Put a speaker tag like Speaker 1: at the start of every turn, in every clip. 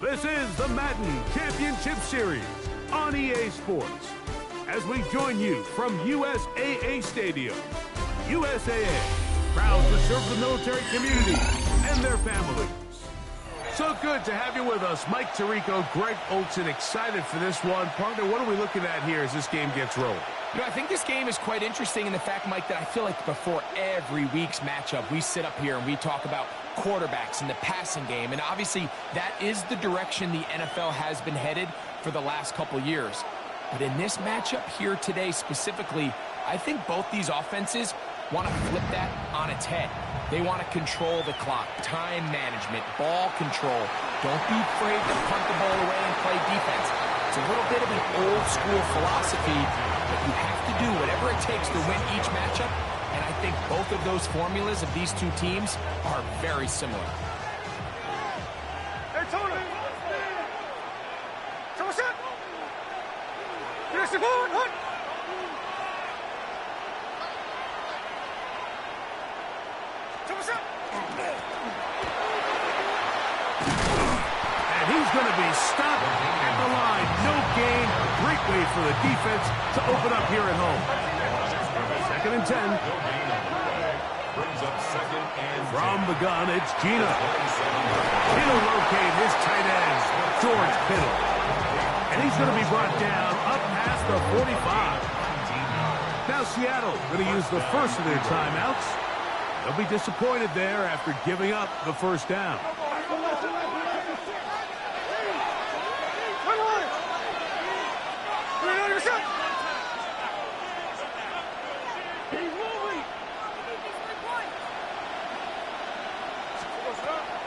Speaker 1: This is the Madden Championship Series on EA Sports. As we join you from USAA Stadium, USAA, proud to serve the military community and their families. So good to have you with us. Mike Tirico, Greg Olson, excited for this one. Partner, what are we looking at here as this game gets rolling?
Speaker 2: You know, I think this game is quite interesting in the fact, Mike, that I feel like before every week's matchup, we sit up here and we talk about quarterbacks and the passing game. And obviously, that is the direction the NFL has been headed for the last couple years. But in this matchup here today specifically, I think both these offenses want to flip that on its head. They want to control the clock, time management, ball control. Don't be afraid to punt the ball away and play defense. It's a little bit of an old school philosophy, but you have to do whatever it takes to win each matchup. And I think both of those formulas of these two teams are very similar.
Speaker 3: Hey, Tony! Come on, here's the ball, hunt!
Speaker 1: And he's going to be stopped at the line. No gain. Great way for the defense to open up here at home. 2nd and 10. From the gun, it's Gino. He'll locate his tight end, George Kittle. And he's going to be brought down up past the 45. Now Seattle going to use the first of their timeouts. They'll be disappointed there after giving up the first down.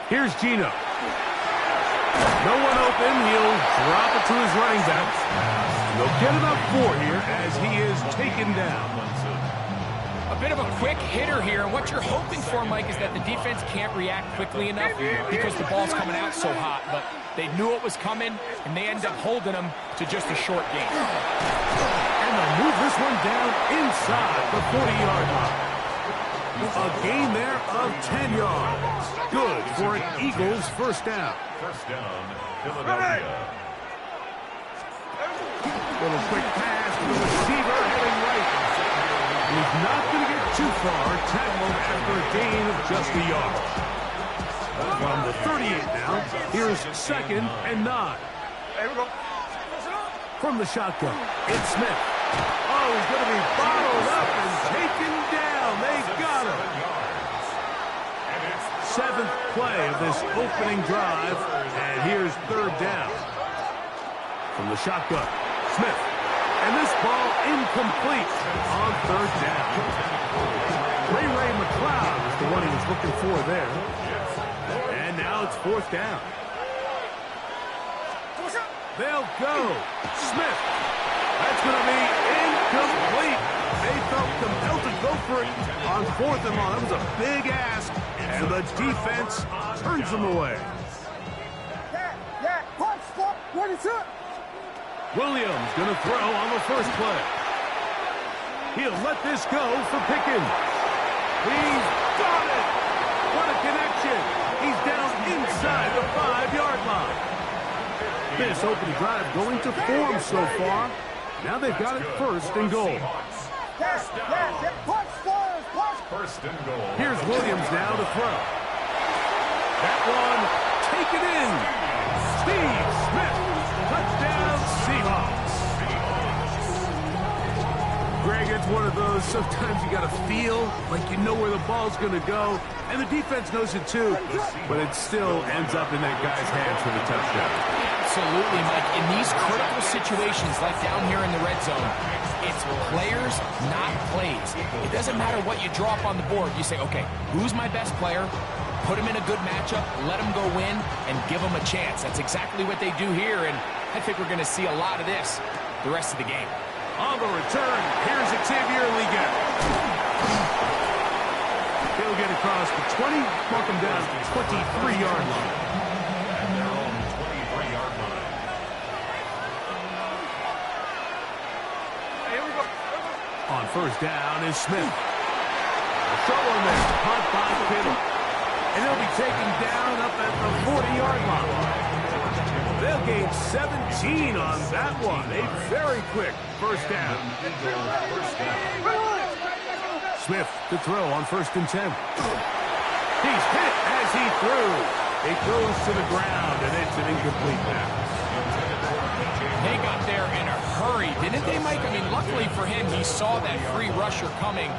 Speaker 1: Here's Gino. No one open. He'll drop it to his running back. They'll get enough for here as he is taken down.
Speaker 2: A bit of a quick hitter here, and what you're hoping for, Mike, is that the defense can't react quickly enough because the ball's coming out so hot, but they knew it was coming, and they end up holding them to just a short gain.
Speaker 1: And they'll move this one down inside the 40-yard line. A gain there of 10 yards. Good for an Eagles first down.
Speaker 3: First down, Philadelphia.
Speaker 1: Little quick pass to the receiver heading right. He's not going to get too far. Tackled after a gain of just a yard. From the 38 now, here's 2nd and 9.
Speaker 3: Here we go.
Speaker 1: From the shotgun, it's Smith. Oh, he's going to be bottled up and taken down. They got him. 7th play of this opening drive, and here's 3rd down. From the shotgun, Smith. And this ball incomplete on 3rd down. Ray McLeod is the one he was looking for there. And now it's 4th down. They'll go. Smith. That's going to be incomplete. They felt compelled to go for it on 4th and long. That was a big ask, and the defense turns them away.
Speaker 3: Punch, stop, what is it?
Speaker 1: Williams going to throw on the first play. He'll let this go for Pickens. He's got it. What a connection. He's down inside the 5-yard line. This opening drive going to form so far. Now they've got it 1st and goal.
Speaker 3: First and goal.
Speaker 1: Here's Williams now to throw. That one taken in. Steve Smith. Touchdown Seahawks. Greg, it's one of those, sometimes you got to feel like you know where the ball's going to go, and the defense knows it too, but it still ends up in that guy's hands for the touchdown.
Speaker 2: Absolutely, Mike. In these critical situations, like down here in the red zone, it's players, not plays. It doesn't matter what you draw up on the board. You say, okay, who's my best player? Put him in a good matchup, let him go win, and give him a chance. That's exactly what they do here, and I think we're going to see a lot of this the rest of the game.
Speaker 1: On the return, here's Xavier Liga. He'll get across the 20, mark him down to the 23-yard line. On 1st down is Smith. A throw on there, caught by Kittle. And he'll be taken down up at the 40-yard line. They'll gain 17 on that one. A very quick first down. Smith to throw on 1st and 10. He's hit as he threw. He throws to the ground, and it's an incomplete pass.
Speaker 2: They got there in a hurry, didn't they, Mike? I mean, luckily for him, he saw that free rusher coming,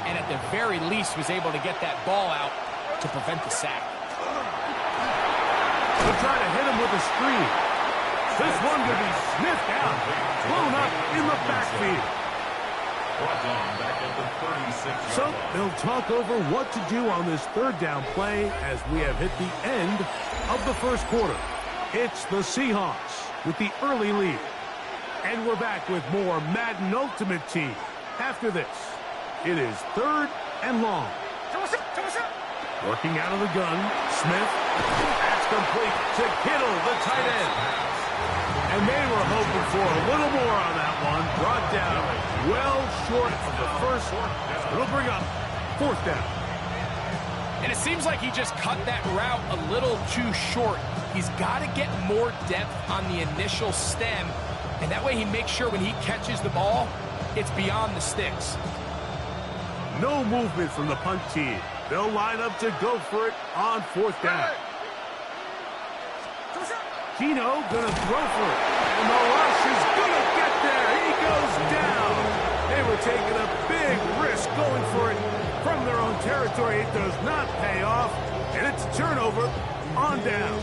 Speaker 2: and at the very least was able to get that ball out to prevent the sack.
Speaker 1: They'll try to hit him with a screen. This one could be sniffed out, blown up in the backfield. So they'll talk over what to do on this 3rd down play as we have hit the end of the 1st quarter. It's the Seahawks with the early lead. And we're back with more Madden Ultimate Team. After this, it is 3rd and long. Working out of the gun, Smith. That's complete to Kittle, the tight end. And they were hoping for a little more on that one. Brought down well short of the first. It'll bring up 4th down.
Speaker 2: And it seems like he just cut that route a little too short. He's got to get more depth on the initial stem, and that way he makes sure when he catches the ball, it's beyond the sticks.
Speaker 1: No movement from the punt team. They'll line up to go for it on 4th down. Gino gonna throw for it, and the rush is gonna get there. He goes down. They were taking a big risk going for it from their own territory. It does not pay off, and it's a turnover on down.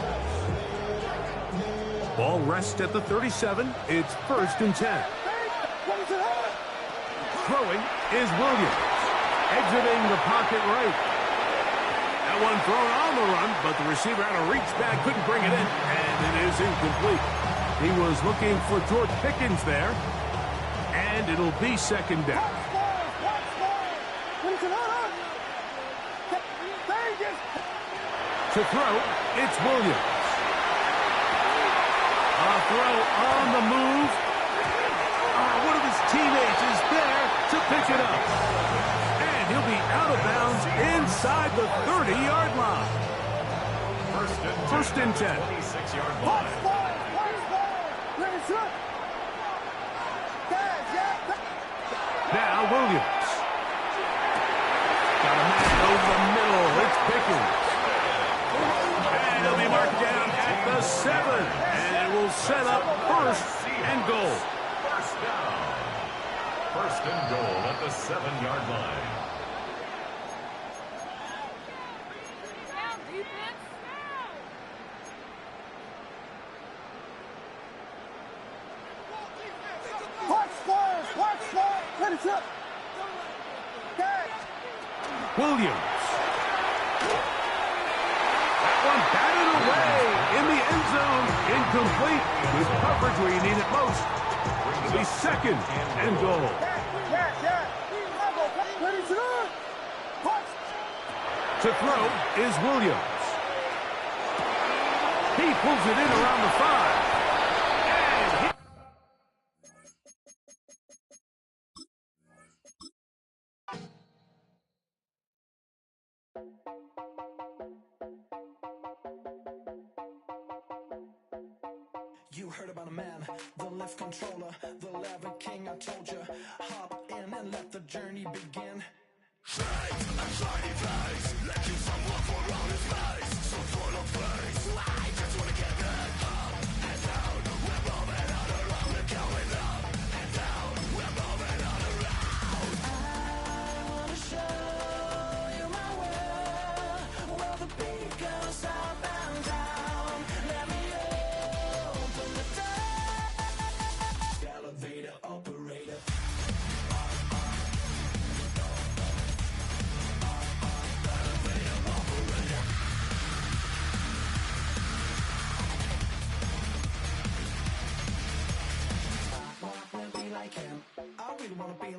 Speaker 1: Ball rests at the 37. It's 1st and 10. Throwing is Williams. Exiting the pocket right. That one thrown on the run, but the receiver had to reach back, couldn't bring it in, and it is incomplete. He was looking for George Pickens there, and it'll be 2nd down. To throw, it's Williams. A throw on the move. One of his teammates is there to pick it up. And he'll be out of bounds inside the 30-yard line. 1st and 10. 26-yard line. Now Williams. Got a man over the middle. It's Pickens. And he'll be marked down at the 7. And it will set up 1st and goal.
Speaker 4: 1st and goal at the 7-yard line.
Speaker 1: Williams. That one batted away in the end zone. Incomplete. With coverage where you need it most. It'll be 2nd and goal. To throw is Williams. He pulls it in around the 5.
Speaker 5: You heard about a man, the lift controller, the lever king. I told you, hop in and let the journey begin.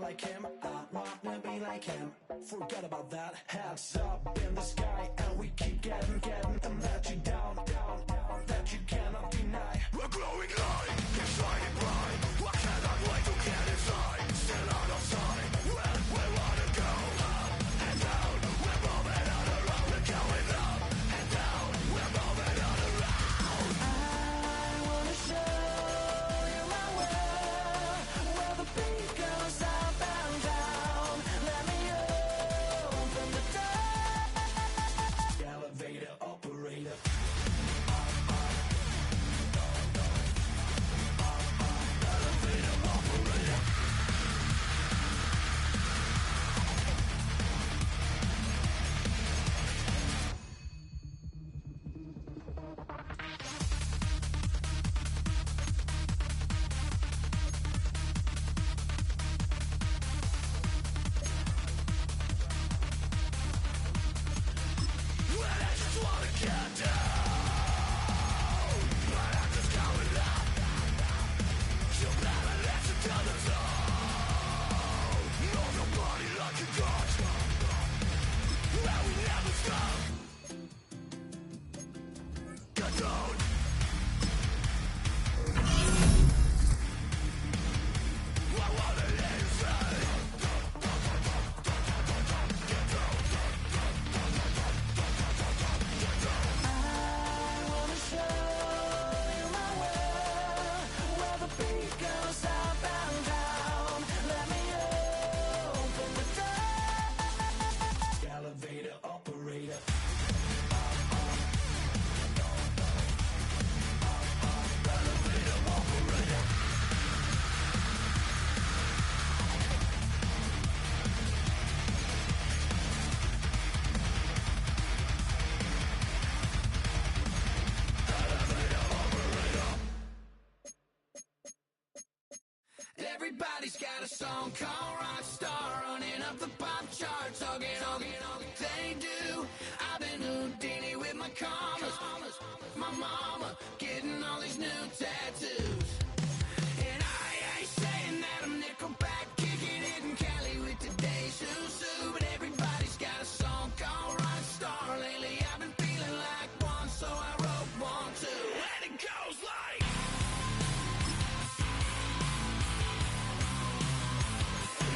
Speaker 5: Like him, I wanna be like him. Forget about that. Hands up in the sky, and we keep getting, and let you down, that you cannot deny. We're glowing light, keep shining bright. I cannot wait to get inside. Still out of sight, when we wanna go up and down. We're moving on around, we're going up and down. We're moving on around. I got a song called Rockstar, running up the pop charts, all they do. I've been Houdini with my commas, my mama getting all these new tattoos. And I ain't saying that I'm Nickelback, kicking it in Cali with today's Susu, but everybody's got a song called Rockstar. Lately I've been feeling like one, so I wrote one too. And it goes like,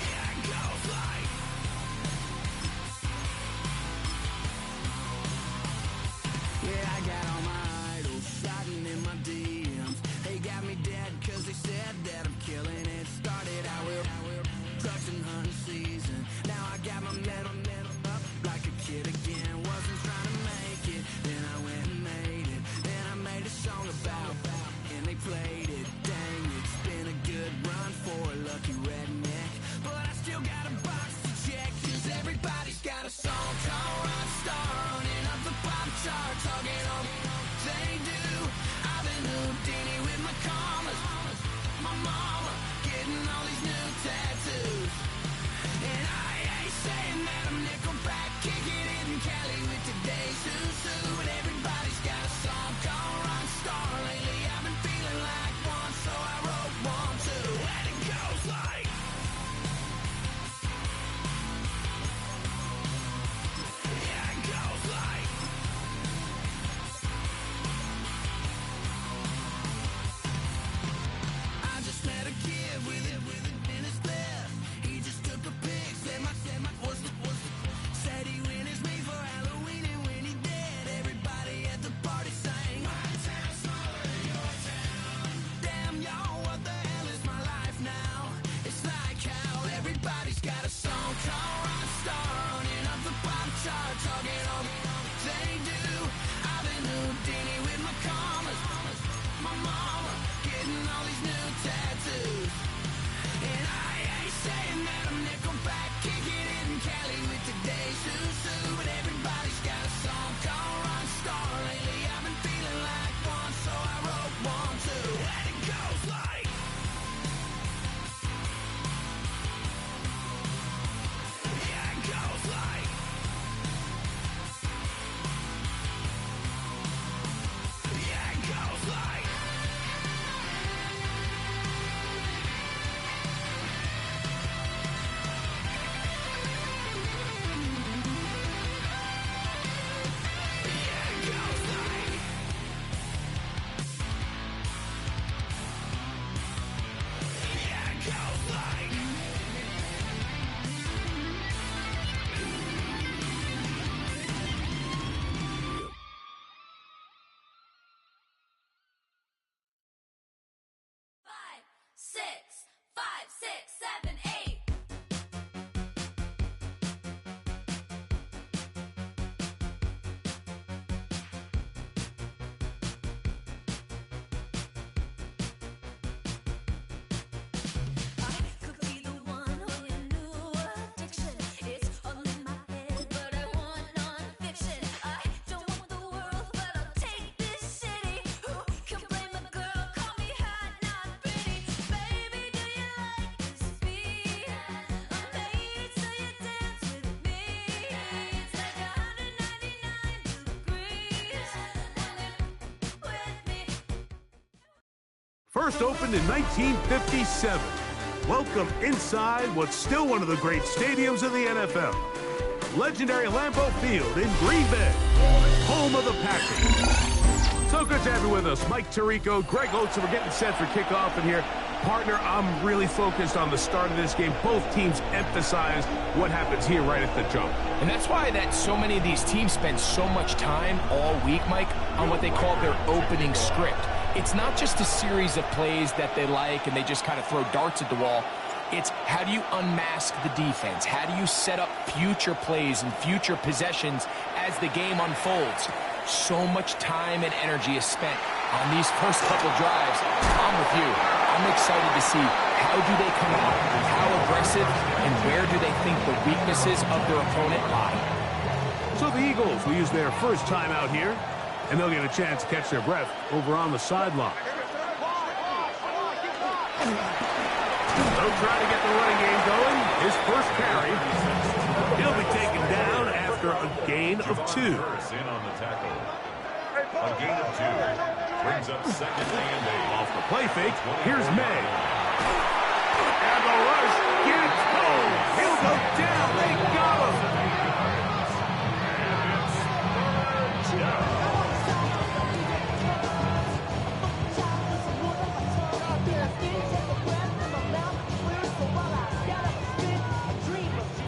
Speaker 5: yeah, it goes like, yeah, I got all my idols sliding in my DMs. They got me dead cause they said that I'm killing it. Started out with production hunting season. Now I got my metal up like a kid again. Wasn't trying to make it, then I went and made it. Then I made a song about and they played it. Dang, it's been a good run for a lucky redneck, but I still got a box to check, cause everybody's got a song called Rockstar, running up the pop charts, all they do. I've been Houdini with my commas, my mama getting all these new tattoos. And I ain't saying that I'm Nickelback, kicking it in Cali with today's Susu, but everybody's got a song called Rockstar. Lately I've been feeling like one, so I wrote one too. And it goes like, yeah, it goes like, I just met a kid with it in his left. He just took a pic, said my said he witnessed me for Halloween, and when he did, everybody at the party sang, my town smaller than your town. Damn y'all, what the hell is my life now? It's like how everybody's got a song called Rockstar, running up the pop charts, all they do. I've been Houdini with my commas, my mama getting all these new tattoos. And I ain't saying that I'm Nickelback, kicking it in Cali with today's Susu, but everybody's got a song called Rockstar. Lately I've been feeling like one, so I wrote one too. And it goes like, yeah, it goes like, yeah, it goes like, yeah, it goes like, yeah, it goes like.
Speaker 6: Five, six, 7, 8. I could be the one who you knew addiction. It's all in my head, but I want non-fiction. I don't want the world, but I'll take this city. Who can blame a girl? Call me hot, not pretty. Baby, do you like this beat? I made it so you dance with me. It's like 199 degrees. With me.
Speaker 1: First opened in 1957. Welcome inside what's still one of the great stadiums of the NFL. Legendary Lambeau Field in Green Bay, home of the Packers. So good to have you with us. Mike Tirico, Greg Oates, we're getting set for kickoff in here. Partner, I'm really focused on the start of this game. Both teams emphasize what happens here right at the jump.
Speaker 2: And that's why that so many of these teams spend so much time all week, Mike, on what they call their opening script. It's not just a series of plays that they like and they just kind of throw darts at the wall. It's how do you unmask the defense? How do you set up future plays and future possessions as the game unfolds? So much time and energy is spent on these first couple drives. I'm with you. I'm excited to see how do they come out, how aggressive, and where do they think the weaknesses of their opponent lie.
Speaker 1: So the Eagles will use their first time out here, and they'll get a chance to catch their breath over on the sideline. They'll try to get the running game going. His first carry. He'll be taken down after a gain of 2.
Speaker 4: In on the tackle. A gain of 2. Brings up second and 8.
Speaker 1: Off the play fake, here's May. And the rush gets home. He'll go down. They got him.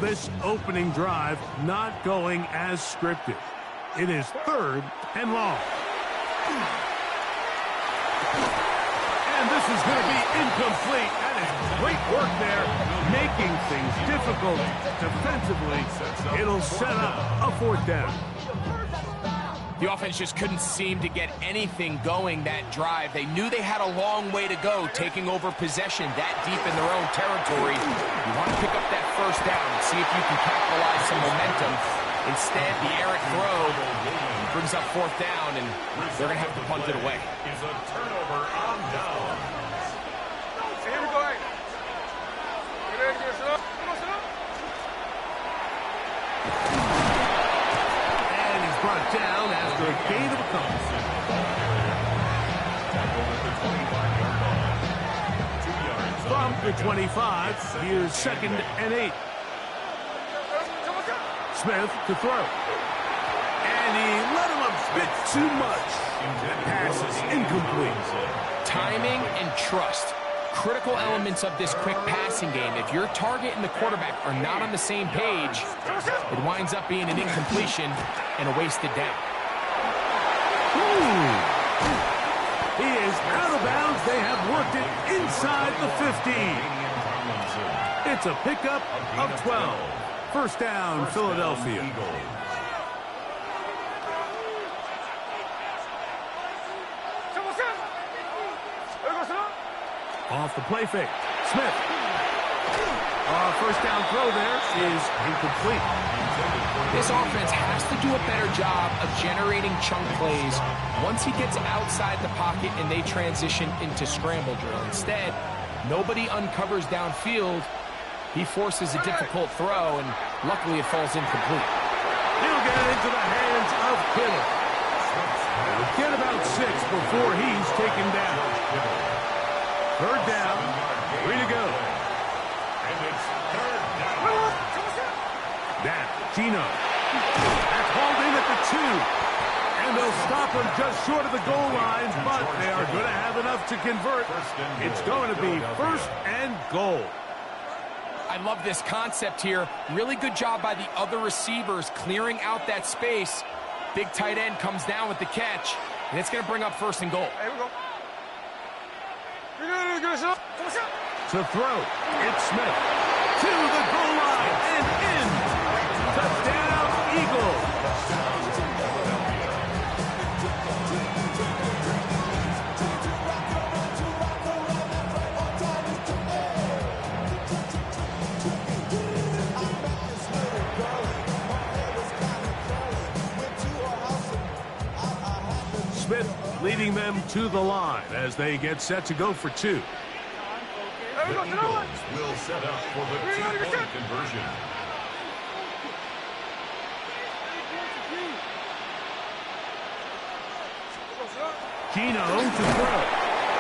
Speaker 1: This opening drive not going as scripted. It is 3rd and long. And this is going to be incomplete. That is great work there, making things difficult defensively. It'll set up a 4th down.
Speaker 2: The offense just couldn't seem to get anything going that drive. They knew they had a long way to go, taking over possession that deep in their own territory. You want to pick up that first down and see if you can capitalize some momentum. Instead, the errant throw brings up 4th down, and they're going to have to punt it away.
Speaker 4: Is a turnover on down.
Speaker 3: Here we go. Get ready to get set up. Come on, set up.
Speaker 1: And he's brought down after a gain of a couple. From the 25, here's 2nd and 8. Smith to throw. And he let him a bit too much. That pass is incomplete.
Speaker 2: Timing and trust, critical elements of this quick passing game. If your target and the quarterback are not on the same page, it winds up being an incompletion and a wasted down.
Speaker 1: Ooh. He is out of bounds. They have worked it inside the 15. It's a pickup of 12. 1st down, Philadelphia. Off the play fake. Smith. 1st down throw there is incomplete.
Speaker 2: This offense has to do a better job of generating chunk plays once he gets outside the pocket and they transition into scramble drill. Instead, nobody uncovers downfield. He forces a difficult throw, and luckily it falls incomplete.
Speaker 1: He'll get it into the hands of Kittle. He'll get about 6 before he's taken down. 3rd down, 3 to go.
Speaker 4: And it's 3rd down.
Speaker 1: That, Gino. That's hauled in at the 2. And they'll stop him just short of the goal line, but they are going to have enough to convert. It's going to be 1st and goal.
Speaker 2: I love this concept here. Really good job by the other receivers clearing out that space. Big tight end comes down with the catch, and it's going to bring up 1st and goal.
Speaker 3: Here we go. Get set up. Come on, set up.
Speaker 1: To throw, it's Smith. To the goal line and in. Touchdown, Eagles. Smith leading them to the line as they get set to go for 2.
Speaker 3: Here we go,
Speaker 4: The
Speaker 3: set up.
Speaker 4: Eagles will set up for the 2-point conversion.
Speaker 1: Gino to throw.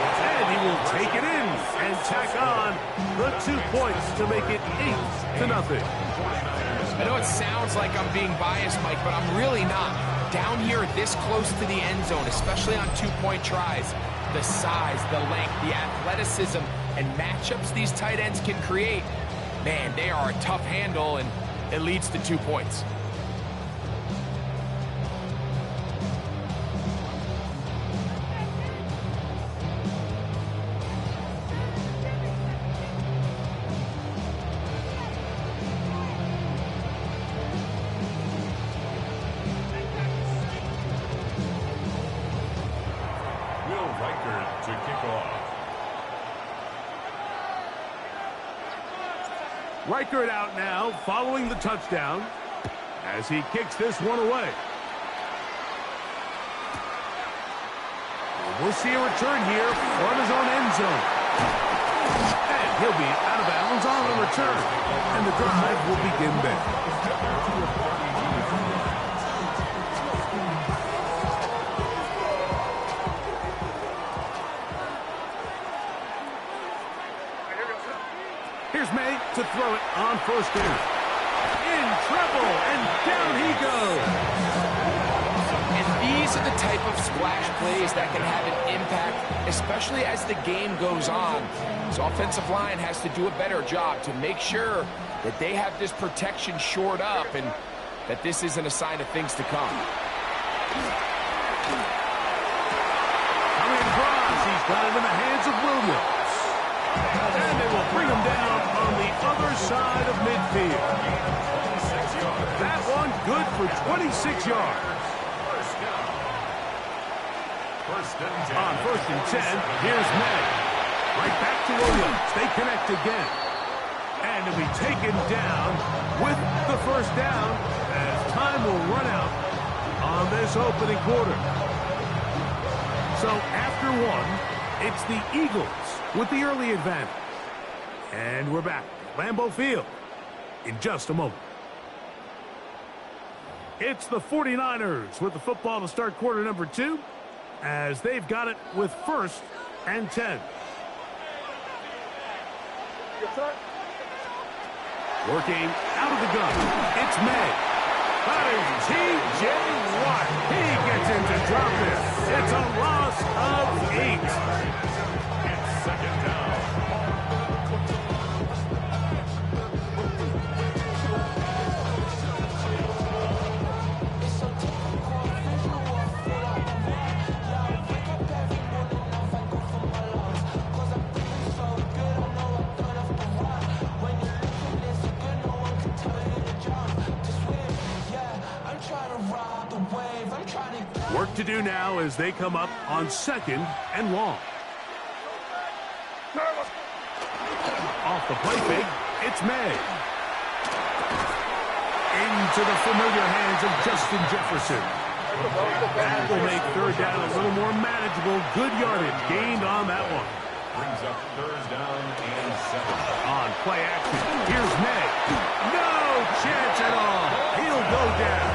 Speaker 1: And he will take it in and tack on the 2 points to make it 8-0.
Speaker 2: I know it sounds like I'm being biased, Mike, but I'm really not. Down here this close to the end zone, especially on 2-point tries, the size, the length, the athleticism, and matchups these tight ends can create, man, they are a tough handle, and it leads to 2 points.
Speaker 4: To kick off.
Speaker 1: Reichert out now following the touchdown as he kicks this one away. We'll see a return here from his own end zone. And He'll be out of bounds on the return. And the drive will begin there. Here's May to throw it on first down. In trouble, and down he goes.
Speaker 2: And these are the type of splash plays that can have an impact, especially as the game goes on. This offensive line has to do a better job to make sure that they have this protection shored up and that this isn't a sign of things to come.
Speaker 1: Coming across, he's got it in the hands of Williams. And they will bring him down on the other side of midfield. That one good for 26 yards. On first and 10, here's May. Right back to Williams. They connect again. And he'll be taken down with the first down as time will run out on this opening quarter. So after one, it's the Eagles with the early advantage. And we're back at Lambeau Field in just a moment. It's the 49ers with the football to start quarter number 2 as they've got it with first and 10. Working out of the gun, it's May. Finds T.J. Watt. He gets in to drop it. It's a loss of 8.
Speaker 4: It's second down.
Speaker 1: Work to do now as they come up on second and long. Off the play fake, it's May. Into the familiar hands of Justin Jefferson. That will make third down a little more manageable. Good yardage gained on that one.
Speaker 4: Brings up third down and 7.
Speaker 1: On play action, here's May. No chance at all. He'll go down.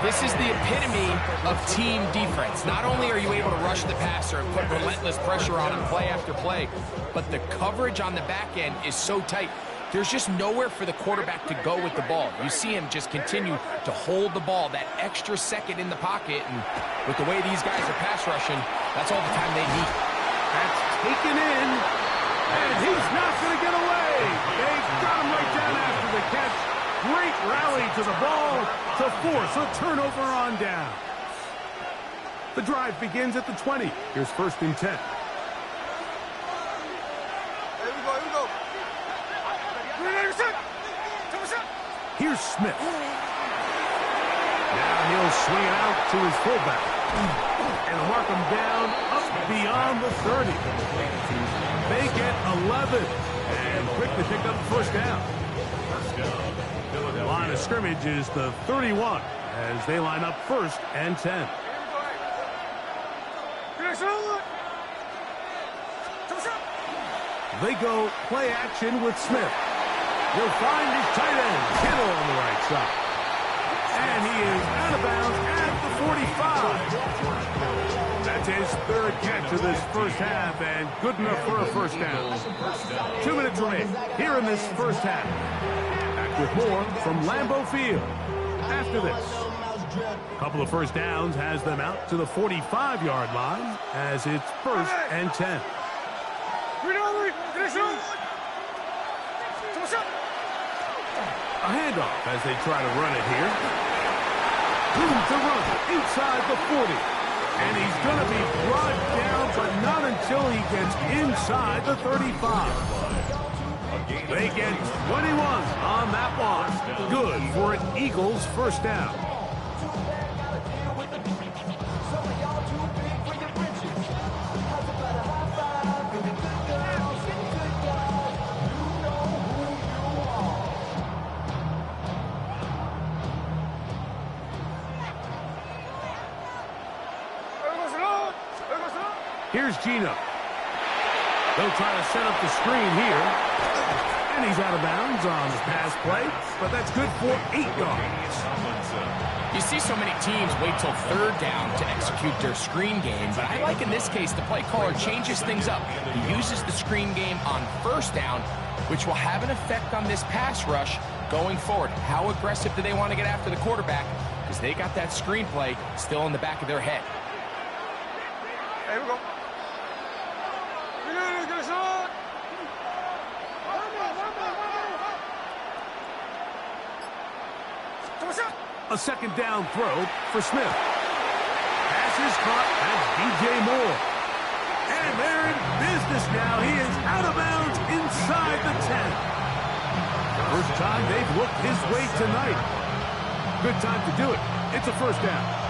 Speaker 2: This is the epitome of team defense. Not only are you able to rush the passer and put relentless pressure on him play after play, but the coverage on the back end is so tight. There's just nowhere for the quarterback to go with the ball. You see him just continue to hold the ball that extra second in the pocket, and with the way these guys are pass rushing, that's all the time they need.
Speaker 1: That's taken in, and he's not going to get away. They got him right down after the catch. Great rally to the ball to force a turnover on down. The drive begins at the 20. Here's first and 10.
Speaker 3: Here we go.
Speaker 1: Here's Smith. Now he'll swing it out to his fullback. And mark him down up beyond the 30. They get 11. And quick to pick up first down. The line of scrimmage is the 31 as they line up first and 10. They go play action with Smith. He'll find his tight end, Kittle, on the right side. And he is out of bounds at the 45. That's his third catch of this first half, and good enough for a first down. 2 minutes remain here in this first half. Back with more from Lambeau Field after this. A couple of first downs has them out to the 45-yard line as it's first and 10. A handoff as they try to run it here. Room to run inside the 40. And he's going to be brought down, but not until he gets inside the 35. They get 21 on that one. Good for an Eagles first down. Here's Gino. They'll try to set up the screen here. And he's out of bounds on the pass play, but that's good for 8 yards.
Speaker 2: You see so many teams wait till third down to execute their screen game, but I like in this case the play caller changes things up. He uses the screen game on first down, which will have an effect on this pass rush going forward. How aggressive do they want to get after the quarterback? Because they got that screen play still in the back of their head.
Speaker 3: Here we go.
Speaker 1: A second down throw for Smith. Pass is caught at DJ Moore. And they're in business now. He is out of bounds inside the 10. First time they've looked his way tonight. Good time to do it. It's a first down.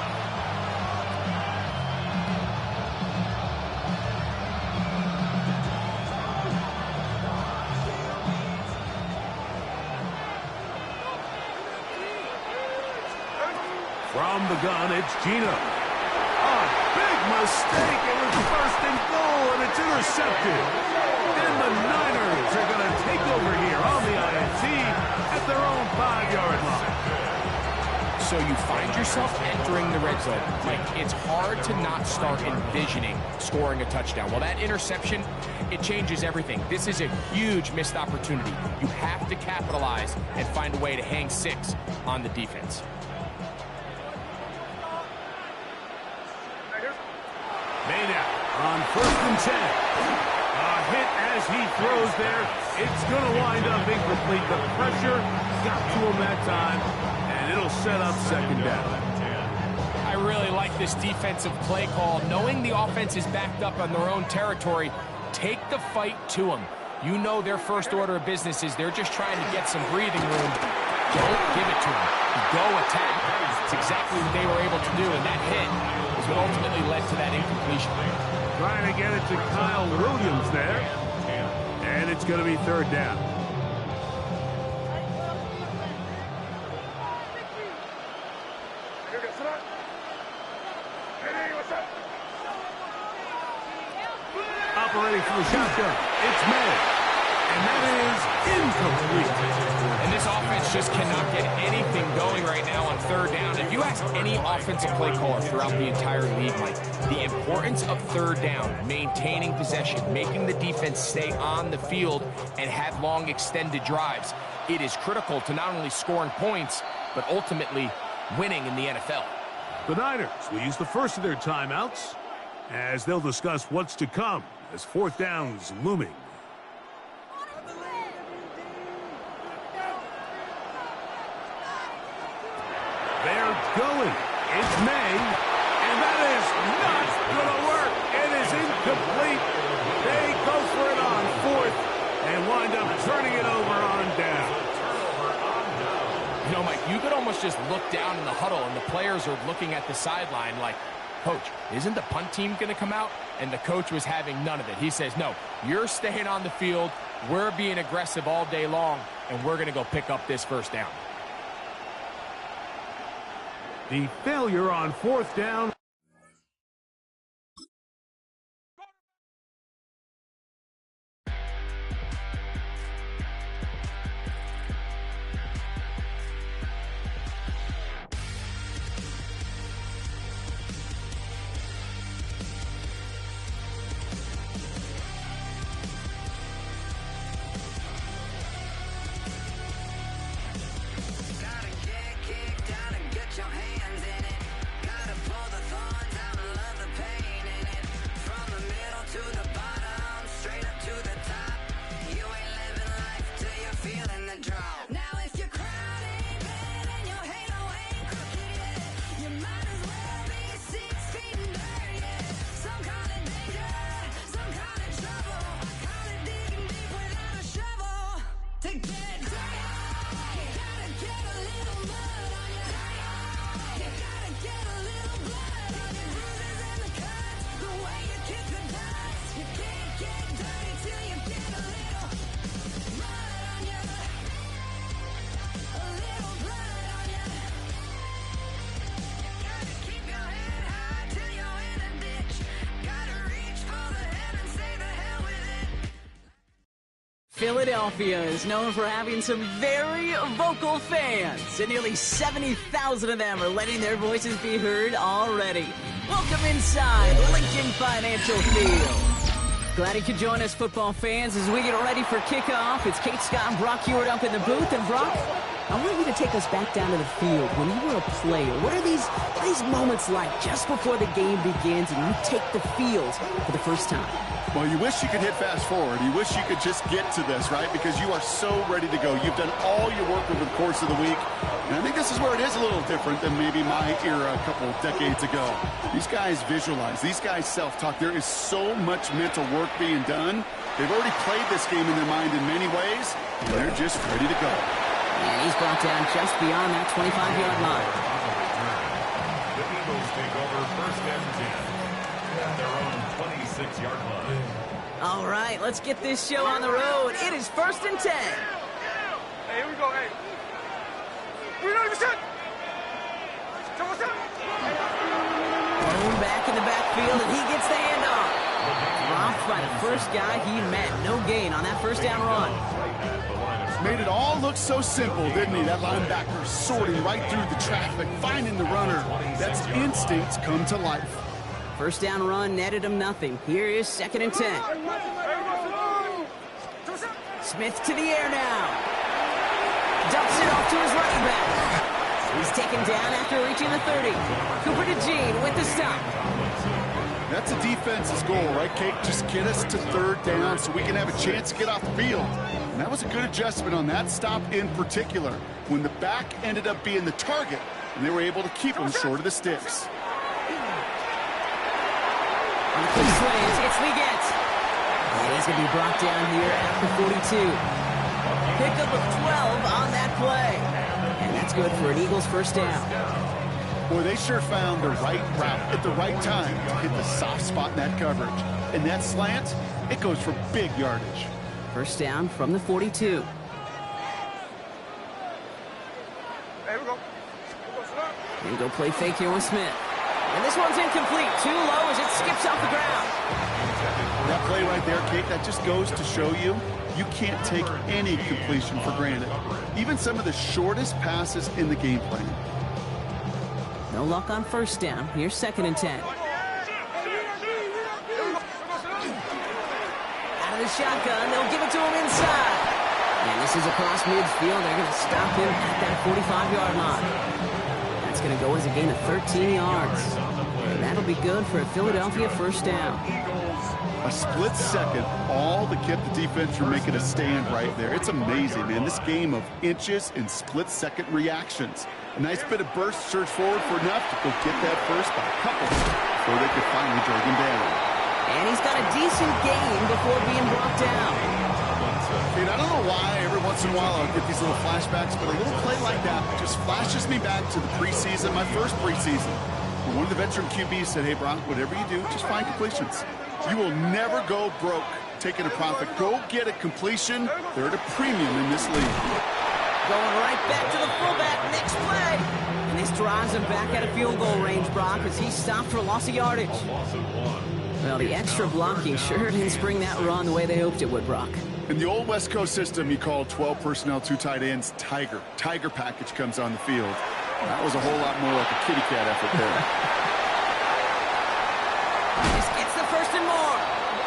Speaker 1: From the gun, it's Gino. A big mistake. It was first and goal, and it's intercepted. And the Niners are going to take over here on the INT at their own 5-yard line.
Speaker 2: So you find yourself entering the red zone. Like, it's hard to not start envisioning scoring a touchdown. Well, that interception, it changes everything. This is a huge missed opportunity. You have to capitalize and find a way to hang 6 on the defense.
Speaker 1: Maynard on first and 10. A hit as he throws there. It's going to wind up incomplete. The pressure got to him that time, and it'll set up second down.
Speaker 2: I really like this defensive play call. Knowing the offense is backed up on their own territory, take the fight to them. You know their first order of business is they're just trying to get some breathing room. Don't give it to them. Go attack. It's exactly what they were able to do, and that hit is what ultimately led to that incompletion.
Speaker 1: Trying to get it to Kyle Williams there. And it's going to be third down. Operating from the shotgun, it's Madden. And that is incomplete.
Speaker 2: And this offense just cannot get anything going right now on third down. If you ask any offensive play caller throughout the entire league, Mike, the importance of third down, maintaining possession, making the defense stay on the field, and have long extended drives, it is critical to not only scoring points, but ultimately winning in the NFL.
Speaker 1: The Niners will use the first of their timeouts as they'll discuss what's to come as fourth down's looming. They're going. It's May, and that is not going to work. It is incomplete. They go for it on fourth and wind up turning it over on down.
Speaker 2: You know, Mike, you could almost just look down in the huddle, and the players are looking at the sideline like, Coach, isn't the punt team going to come out? And the coach was having none of it. He says, no, you're staying on the field. We're being aggressive all day long, and we're going to go pick up this first down.
Speaker 1: The failure on fourth down.
Speaker 7: Philadelphia is known for having some very vocal fans, and nearly 70,000 of them are letting their voices be heard already. Welcome inside Lincoln Financial Field. Glad you could join us, football fans, as we get ready for kickoff. It's Kate Scott and Brock Hewitt up in the booth. And Brock, I want you to take us back down to the field. When you were a player, what are these moments like just before the game begins and you take the field for the first time?
Speaker 8: Well, you wish you could hit fast forward. You wish you could just get to this, right? Because you are so ready to go. You've done all your work over the course of the week. And I think this is where it is a little different than maybe my era a couple decades ago. These guys visualize. These guys self-talk. There is so much mental work being done. They've already played this game in their mind in many ways, and they're just ready to go.
Speaker 7: And he's brought down just beyond that 25-yard line.
Speaker 4: The Eagles take over first and 10 at their own 26-yard line.
Speaker 7: All right, let's get this show on the road. It is first and 10.
Speaker 3: Hey, here we go, hey. We're not even set.
Speaker 7: Thrown back in the backfield, and he gets the handoff. Dropped by the first guy he met. No gain on that first down run.
Speaker 8: Made it all look so simple, didn't he? That linebacker sorting right through the traffic, finding the runner. That's instincts come to life.
Speaker 7: First down run netted him nothing. Here is second and 10. Smith to the air now. Dumps it off to his running back. He's taken down after reaching the 30. Cooper to Jean with the stop.
Speaker 8: That's a defense's goal, right, Kate? Just get us to third down so we can have a chance to get off the field. And that was a good adjustment on that stop in particular, when the back ended up being the target, and they were able to keep him short of the sticks.
Speaker 7: On the quick slant, it's Leggett. And he's going to be brought down here at the 42. Pickup of 12 on that play. And that's good for an Eagles first down.
Speaker 8: Boy, they sure found the right route at the right time to hit the soft spot in that coverage. And that slant, it goes for big yardage.
Speaker 7: First down from the 42.
Speaker 3: Hey, we go.
Speaker 7: And go play fake here with Smith. And this one's incomplete. Too low as it skips off the ground.
Speaker 8: That play right there, Kate, that just goes to show you can't take any completion for granted. Even some of the shortest passes in the game plan.
Speaker 7: No luck on first down. Here's second and 10. Out of the shotgun, they'll give it to him inside. And this is across midfield. They're going to stop him at that 45-yard line. That's going to go as a gain of 13 yards. And that'll be good for a Philadelphia first down.
Speaker 8: A split second, all that kept the defense from making a stand right there. It's amazing, man. This game of inches and split-second reactions. A nice bit of burst, surge forward for enough to go get that first by a couple before they could finally drag him down.
Speaker 7: And he's got a decent gain before being brought down.
Speaker 8: And I don't know why every once in a while I'll get these little flashbacks, but a little play like that just flashes me back to the preseason, my first preseason. When one of the veteran QBs said, hey, Brock, whatever you do, just find completions. You will never go broke taking a profit. Go get a completion. They're at a premium in this league.
Speaker 7: Going right back to the fullback. Next play. And this drives him back at a field goal range, Brock, as he stopped for a loss of yardage. Well, the extra blocking sure didn't spring that run the way they hoped it would, Brock.
Speaker 8: In the old West Coast system, you called 12 personnel, 2 tight ends, Tiger. Tiger package comes on the field. That was a whole lot more like a kitty cat effort there.
Speaker 7: This gets the first and more.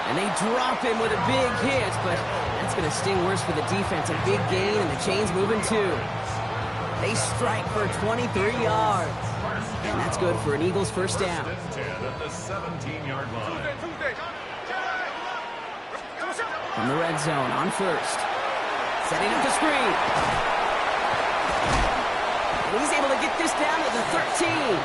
Speaker 7: And they drop him with a big hit, but that's going to sting worse for the defense. A big gain, and the chain's moving too. They strike for 23 yards. And that's good for an Eagles first down.
Speaker 4: At the 17-yard line.
Speaker 7: From the red zone on first. Setting up the screen. And he's able to get this down to the 13.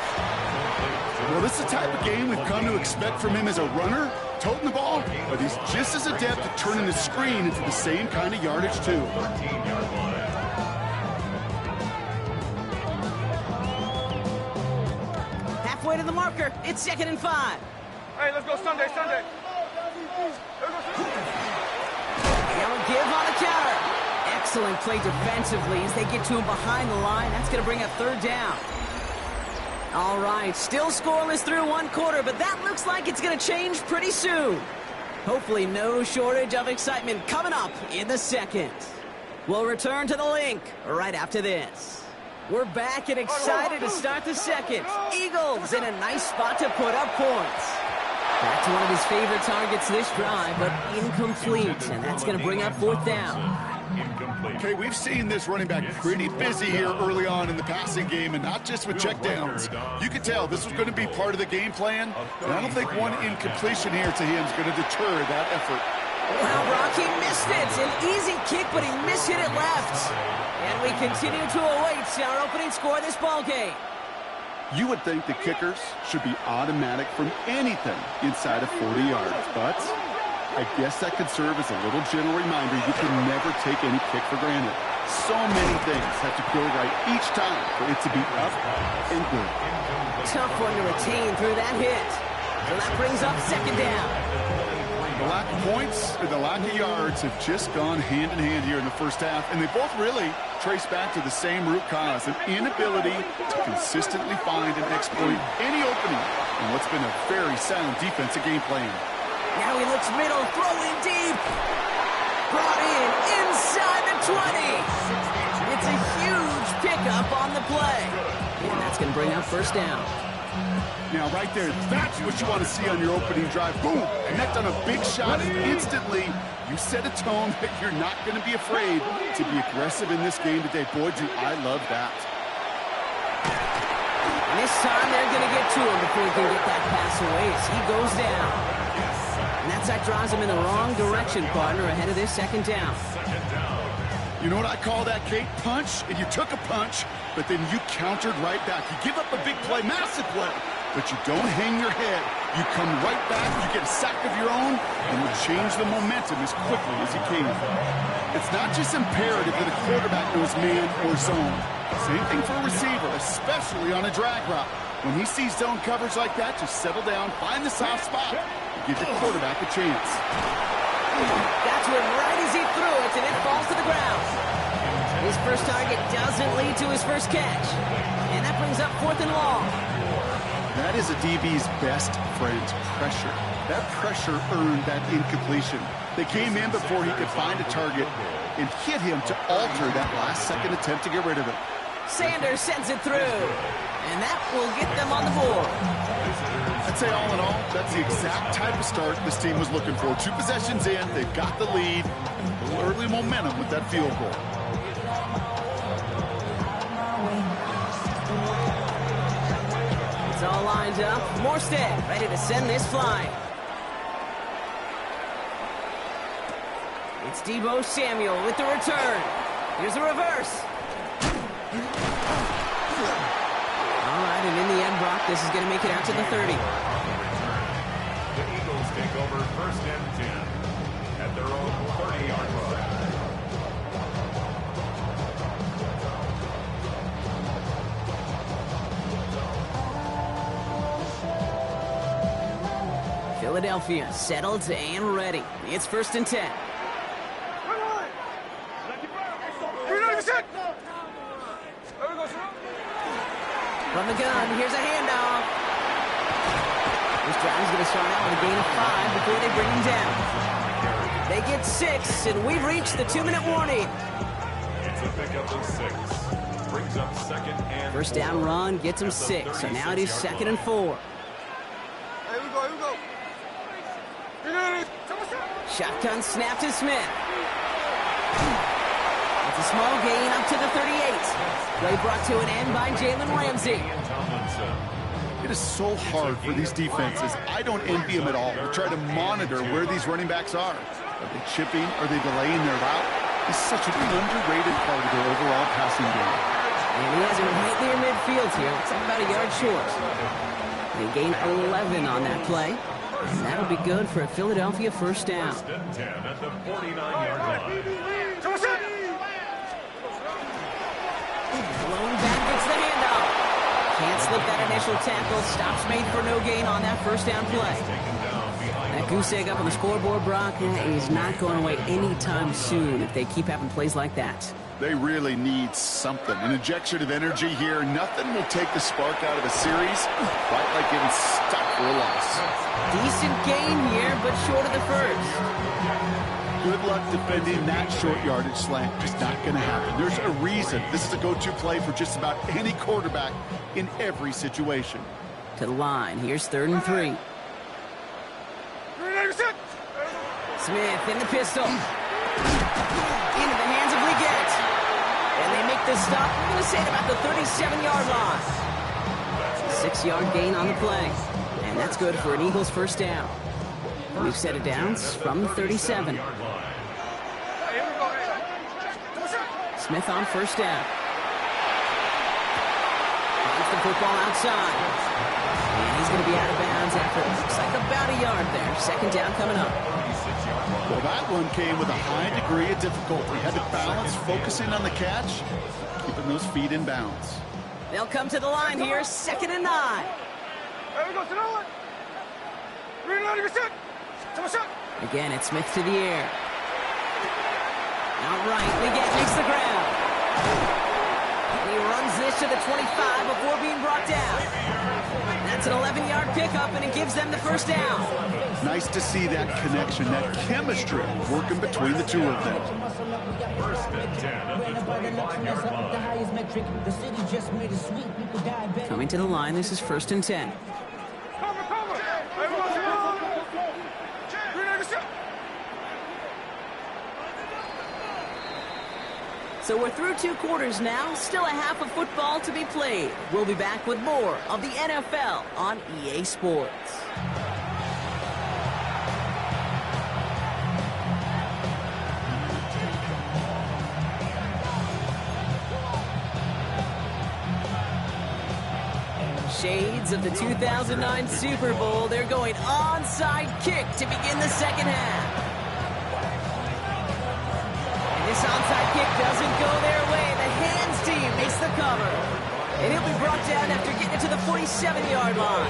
Speaker 8: Well, this is the type of game we've come to expect from him as a runner, toting the ball, but he's just as adept at turning the screen into the same kind of yardage, too.
Speaker 4: 13-yard line.
Speaker 7: Halfway to the marker. It's second and 5.
Speaker 3: Hey, let's go Sunday.
Speaker 7: They'll give on the counter. Excellent play defensively as they get to him behind the line. That's going to bring up third down. All right, still scoreless through one quarter, but that looks like it's going to change pretty soon. Hopefully no shortage of excitement coming up in the second. We'll return to the link right after this. We're back and excited to start the second. Eagles in a nice spot to put up points. Back to one of his favorite targets this drive, but incomplete, and that's going to bring up fourth down.
Speaker 8: Okay, we've seen this running back pretty busy here early on in the passing game, and not just with checkdowns. You could tell this was going to be part of the game plan, and I don't think one incompletion here to him is going to deter that effort.
Speaker 7: Wow, Brock, he missed it. An easy kick, but he mishit it left. And we continue to await our opening score of this ball game.
Speaker 8: You would think the kickers should be automatic from anything inside of 40 yards, but I guess that could serve as a little gentle reminder you can never take any kick for granted. So many things have to go right each time for it to be up and good.
Speaker 7: Tough one to retain through that hit. So that brings up second down.
Speaker 8: The lack of points and the lack of yards have just gone hand in hand here in the first half, and they both really trace back to the same root cause, an inability to consistently find and exploit any opening in what's been a very sound defensive game plan.
Speaker 7: Now he looks middle, throwing deep. Brought in inside the 20. It's a huge pickup on the play. And that's going to bring up first down.
Speaker 8: Now, right there, that's what you want to see on your opening drive. Boom! Connect on a big shot, and instantly you set a tone that you're not going to be afraid to be aggressive in this game today. Boy, do I love that.
Speaker 7: And this time they're going to get to him before he can get that pass away as he goes down. And that sack draws him in the wrong direction, partner, ahead of this second down.
Speaker 8: You know what I call that, Kate? Punch, and you took a punch, but then you countered right back. You give up a big play, massive play, but you don't hang your head. You come right back, you get a sack of your own, and you change the momentum as quickly as you can. It's not just imperative that a quarterback knows man or zone. Same thing for a receiver, especially on a drag route. When he sees zone coverage like that, just settle down, find the soft spot, and give your quarterback a chance.
Speaker 7: That's when right as he threw it, and it falls to the ground. His first target doesn't lead to his first catch. And that brings up fourth and long.
Speaker 8: That is a DB's best friend, pressure. That pressure earned that incompletion. They came in before he could find a target and hit him to alter that last-second attempt to get rid of it.
Speaker 7: Sanders sends it through. And that will get them on the board.
Speaker 8: I'd say all in all, that's the exact type of start this team was looking for. 2 possessions in, they've got the lead. A little early momentum with that field goal.
Speaker 7: It's all lined up. Morstead ready to send this flying. It's Deebo Samuel with the return. Here's a reverse. All right, and in the end, Brock, this is going to make it out to the 30.
Speaker 4: The Eagles take over first and 10 at their own 30-yard line.
Speaker 7: Philadelphia settled and ready. It's first and 10. From the gun, here's a handoff. This drive is going to start out with a gain of 5 before they bring him down. They get 6, and we've reached the 2-minute warning.
Speaker 4: It's a pickup of 6. Brings up second and
Speaker 7: First down run gets him 6, so now it is second and 4.
Speaker 3: Here we go, here we go.
Speaker 7: Shotgun snap to Smith. It's a small gain up to the 38. Play brought to an end by Jalen Ramsey.
Speaker 8: It is so hard for these defenses. I don't envy them at all. We try to monitor where these running backs are. Are they chipping? Are they delaying their route? It's such an underrated part of their overall passing game.
Speaker 7: And he has it right near midfield here. It's about a yard short. They gain 11 on that play. And that'll be good for a Philadelphia first down.
Speaker 4: First and 10 at the 49-yard line.
Speaker 7: Blown back gets the handoff. Can't slip that initial tackle. Stops made for no gain on that first down play. That goose egg up on the scoreboard, Brock, is not going away anytime soon if they keep having plays like that.
Speaker 8: They really need something. An injection of energy here. Nothing will take the spark out of a series quite like getting stuck for a loss.
Speaker 7: Decent gain here, but short of the first.
Speaker 8: Good luck defending that short yardage slant. Just not going to happen. There's a reason this is a go-to play for just about any quarterback in every situation.
Speaker 7: To the line. Here's 3rd and 3. Smith in the pistol. Into the hands of Leggett. And they make the stop. We're going to say at about the 37-yard line. 6-yard gain on the play. And that's good for an Eagles first down. We've set it down from the 37. Smith on first down. Gets the football outside. And he's going to be out of bounds after it looks like about a yard there. 2nd down coming up.
Speaker 8: Well, that one came with a high degree of difficulty. Had to balance, focusing on the catch, keeping those feet in bounds.
Speaker 7: They'll come to the line here, 2nd and 9. Again, it's Smith to the air. Outright, Leggett makes the ground. And he runs this to the 25 before being brought down. That's an 11-yard pickup, and it gives them the first down.
Speaker 8: Nice to see that connection, that chemistry working between the two of them.
Speaker 4: 1st and 10 at the 25-yard line.
Speaker 7: Coming to the line, this is 1st and 10. So we're through 2 quarters now, still a half of football to be played. We'll be back with more of the NFL on EA Sports. Shades of the 2009 Super Bowl. They're going onside kick to begin the 2nd half. This onside kick doesn't go their way. The hands team makes the cover. And he'll be brought down after getting it to the 47-yard line.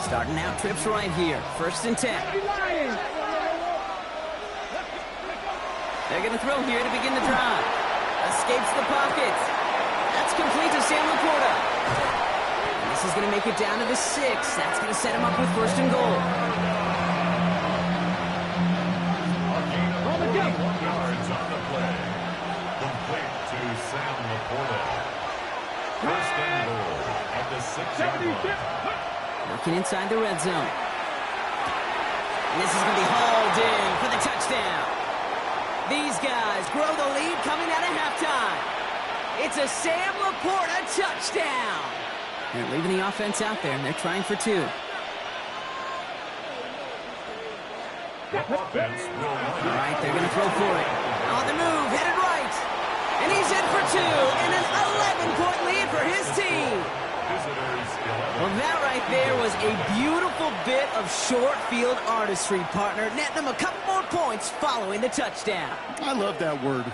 Speaker 7: Starting out trips right here. 1st and 10. They're going to throw here to begin the drive. Escapes the pocket. That's complete to Sam Laporta. And this is going to make it down to the 6. That's going to set him up with 1st and goal.
Speaker 4: 1 yards on the play. Complete to Sam Laporta. 1st and goal at the 6-yard line.
Speaker 7: Working inside the red zone. And this is going to be hauled in for the touchdown. These guys grow the lead coming out of halftime. It's a Sam Laporta touchdown. They're leaving the offense out there, and they're trying for 2.
Speaker 4: Offense will
Speaker 7: All right, they're going to throw for it. On the move, headed right. And he's in for 2, and an 11-point lead for his team. Well, that right there was a beautiful bit of short field artistry, partner, netting them a couple more points following the touchdown.
Speaker 8: I love that word,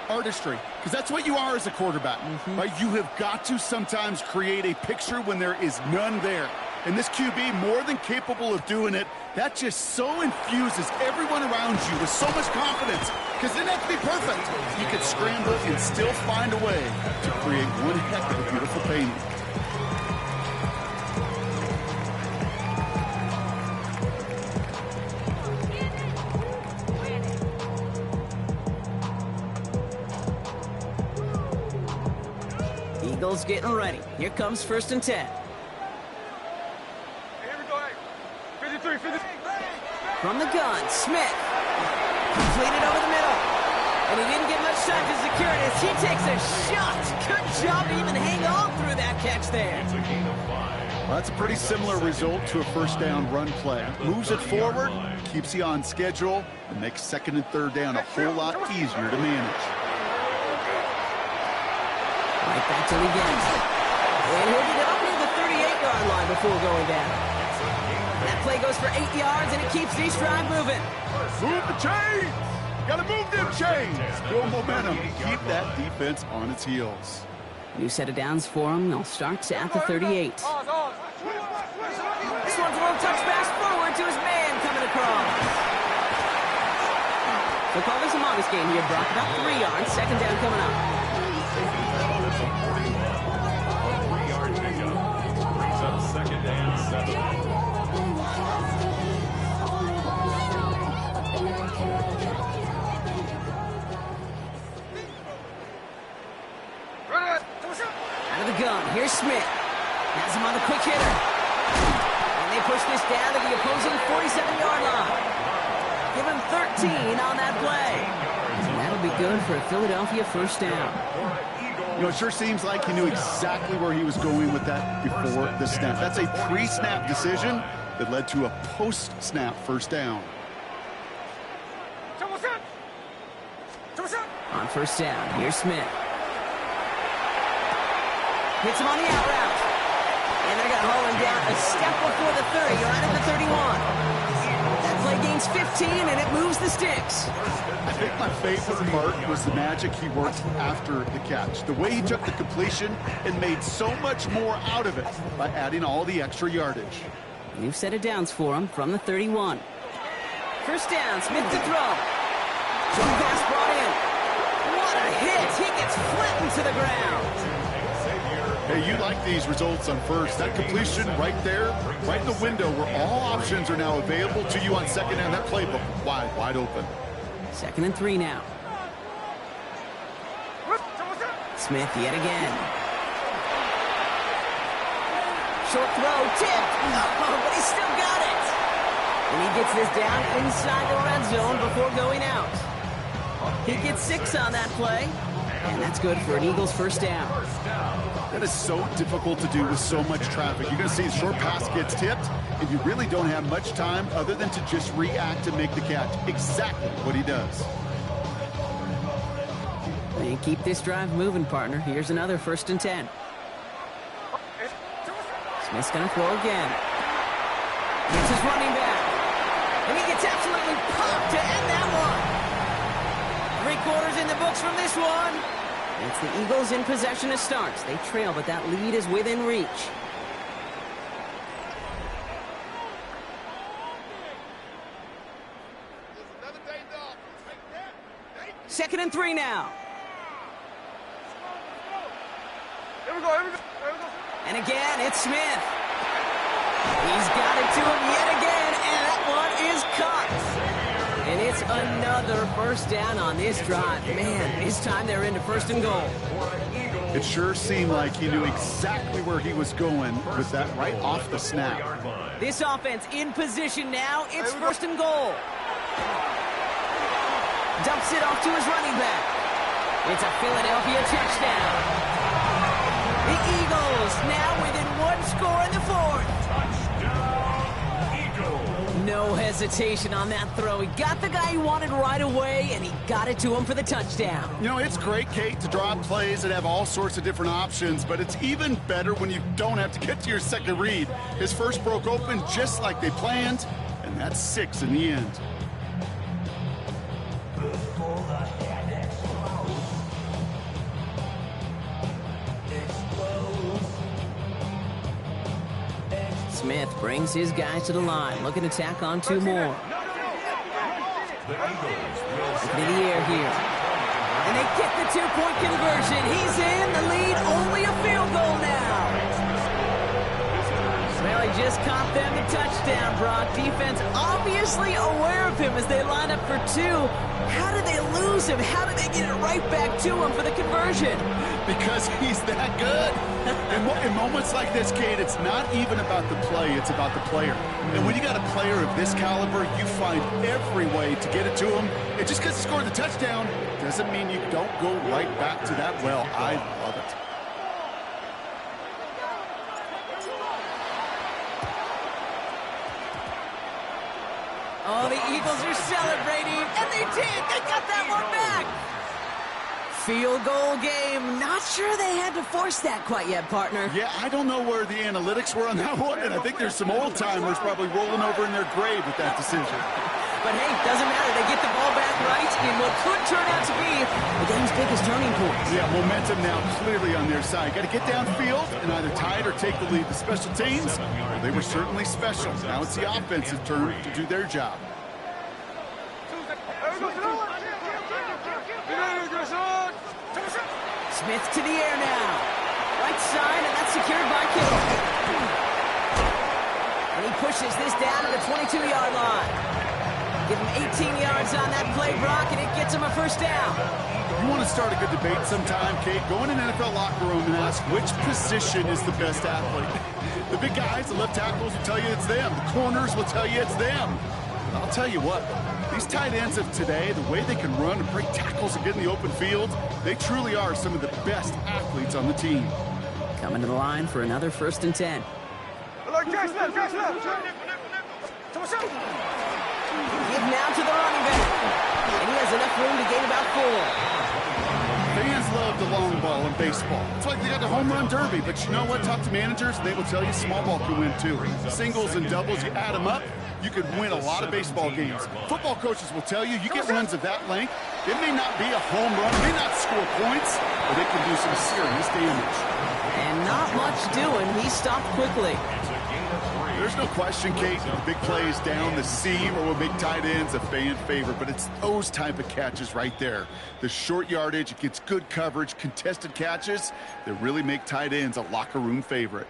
Speaker 8: artistry, because that's what you are as a quarterback, right? You have got to sometimes create a picture when there is none there. And this QB, more than capable of doing it, that just so infuses everyone around you with so much confidence, because it doesn't have to be perfect. You can scramble and still find a way to create one heck of a beautiful painting.
Speaker 7: Eagles getting ready. Here comes 1st and 10. From the gun, Smith. Completed over the middle. And he didn't get much time to secure it as he takes a shot. Good job to even hang on through that catch there.
Speaker 4: It's a gain of 5.
Speaker 8: Well, that's a pretty similar result to a 1st down run play. Moves it forward, keeps you on schedule, and makes 2nd and 3rd down a whole lot easier to manage.
Speaker 7: Right back to Leggett. And he'll get up near the 38-yard line before going down. That play goes for 8 yards, and it keeps these drive moving.
Speaker 8: Move the chains! Gotta move them chains! Build momentum. Keep that defense on its heels.
Speaker 7: New set of downs for him. They'll start at the 38. This one's a little touch pass forward to his man coming across. So call this a modest game here, Brock. About 3 yards. Second down coming up.
Speaker 4: It's a 3-yard pickup. Brings up second and 7.
Speaker 7: Out of the gun, here's Smith. Has him on the quick hitter. And they push this down to the opposing 47-yard line. Give him 13 on that play. And that'll be good for a Philadelphia first down.
Speaker 8: You know, it sure seems like he knew exactly where he was going with that before the snap. That's a pre-snap decision that led to a post-snap first down.
Speaker 7: On first down, here's Smith. Hits him on the out route. And they're going to haul him down a step before the 30. You're right at the 31. That play gains 15, and it moves the sticks.
Speaker 8: I think my favorite part was the magic he worked after the catch. The way he took the completion and made so much more out of it by adding all the extra yardage.
Speaker 7: New set of downs for him from the 31. First down, Smith to throw. Short pass brought in. What a hit! He gets flattened to the ground.
Speaker 8: Hey, you like these results on first. That completion right there, right in the window where all options are now available to you on second down. That playbook wide open.
Speaker 7: Second and 3 now. Smith yet again. Short throw, tipped. Oh, but he still got it. And he gets this down inside the red zone before going out. He gets 6 on that play. And that's good for an Eagles first down.
Speaker 8: That is so difficult to do with so much traffic. You're going to see a short pass gets tipped, and you really don't have much time other than to just react and make the catch. Exactly what he does.
Speaker 7: And keep this drive moving, partner. Here's another first and 10. Smith's going to throw again. Here's his running back. And he gets absolutely popped to end that one. 3 quarters in the books from this one. It's the Eagles in possession to start. They trail, but that lead is within reach. Second and 3 now.
Speaker 3: Here we go.
Speaker 7: And again, it's Smith. He's got it to him yet again, and that one is caught. And it's another first down on this drive. Man, this time they're into first and goal.
Speaker 8: It sure seemed like he knew exactly where he was going with that right off the snap.
Speaker 7: This offense in position now. It's first and goal. Dumps it off to his running back. It's a Philadelphia touchdown. The Eagles now within 1 score in the 4th. No hesitation on that throw. He got the guy he wanted right away, and he got it to him for the touchdown.
Speaker 8: You know, it's great, Kate, to draw up plays that have all sorts of different options, but it's even better when you don't have to get to your second read. His first broke open just like they planned, and that's 6 in the end.
Speaker 7: Smith brings his guys to the line, looking to tack on 2 more. Looking in the air here. And they get the 2-point conversion. He's in the lead, only a field goal now. Well, he just caught them a touchdown, Brock. Defense obviously aware of him as they line up for 2. How did they lose him? How did they get it right back to him for the conversion?
Speaker 8: Because he's that good. In moments like this, Kate, it's not even about the play, it's about the player. And when you got a player of this caliber, you find every way to get it to him. And just because he scored the touchdown doesn't mean you don't go right back to that well. I love it.
Speaker 7: Oh, the Eagles are celebrating, and they did. They got that one back. Field goal game. Not sure they had to force that quite yet, partner.
Speaker 8: Yeah, I don't know where the analytics were on that one, and I think there's some old-timers probably rolling over in their grave with that decision.
Speaker 7: But hey, doesn't matter. They get the ball back right in what could turn out to be the game's biggest turning point.
Speaker 8: Yeah, momentum now clearly on their side. Got to get downfield and either tie it or take the lead. The special teams, well, they were certainly special. Now it's the offensive turn to do their job.
Speaker 7: Smith to the air now. Right side, and that's secured by Kittle. And he pushes this down to the 22-yard line. Give him 18 yards on that play, Brock, and it gets him a first down.
Speaker 8: You want to start a good debate sometime, Kate? Go in an NFL locker room and ask which position is the best athlete. The big guys, the left tackles will tell you it's them. The corners will tell you it's them. But I'll tell you what, these tight ends of today, the way they can run and break tackles and get in the open field, they truly are some of the best athletes on the team.
Speaker 7: Coming to the line for another 1st and 10. Give now to the running back. And he has enough room to gain about 4.
Speaker 8: Fans love the long ball in baseball. It's like they got the home run derby, but you know what? Talk to managers, and they will tell you small ball can win too. Singles and doubles, you add them up, you could win a lot of baseball games. Football coaches will tell you, you get runs of that length, it may not be a home run, it may not score points, but it can do some serious damage.
Speaker 7: And not much doing. He stopped quickly.
Speaker 8: There's no question, Kate, big plays down the seam or will make tight ends a fan favorite, but it's those type of catches right there. The short yardage, it gets good coverage, contested catches that really make tight ends a locker room favorite.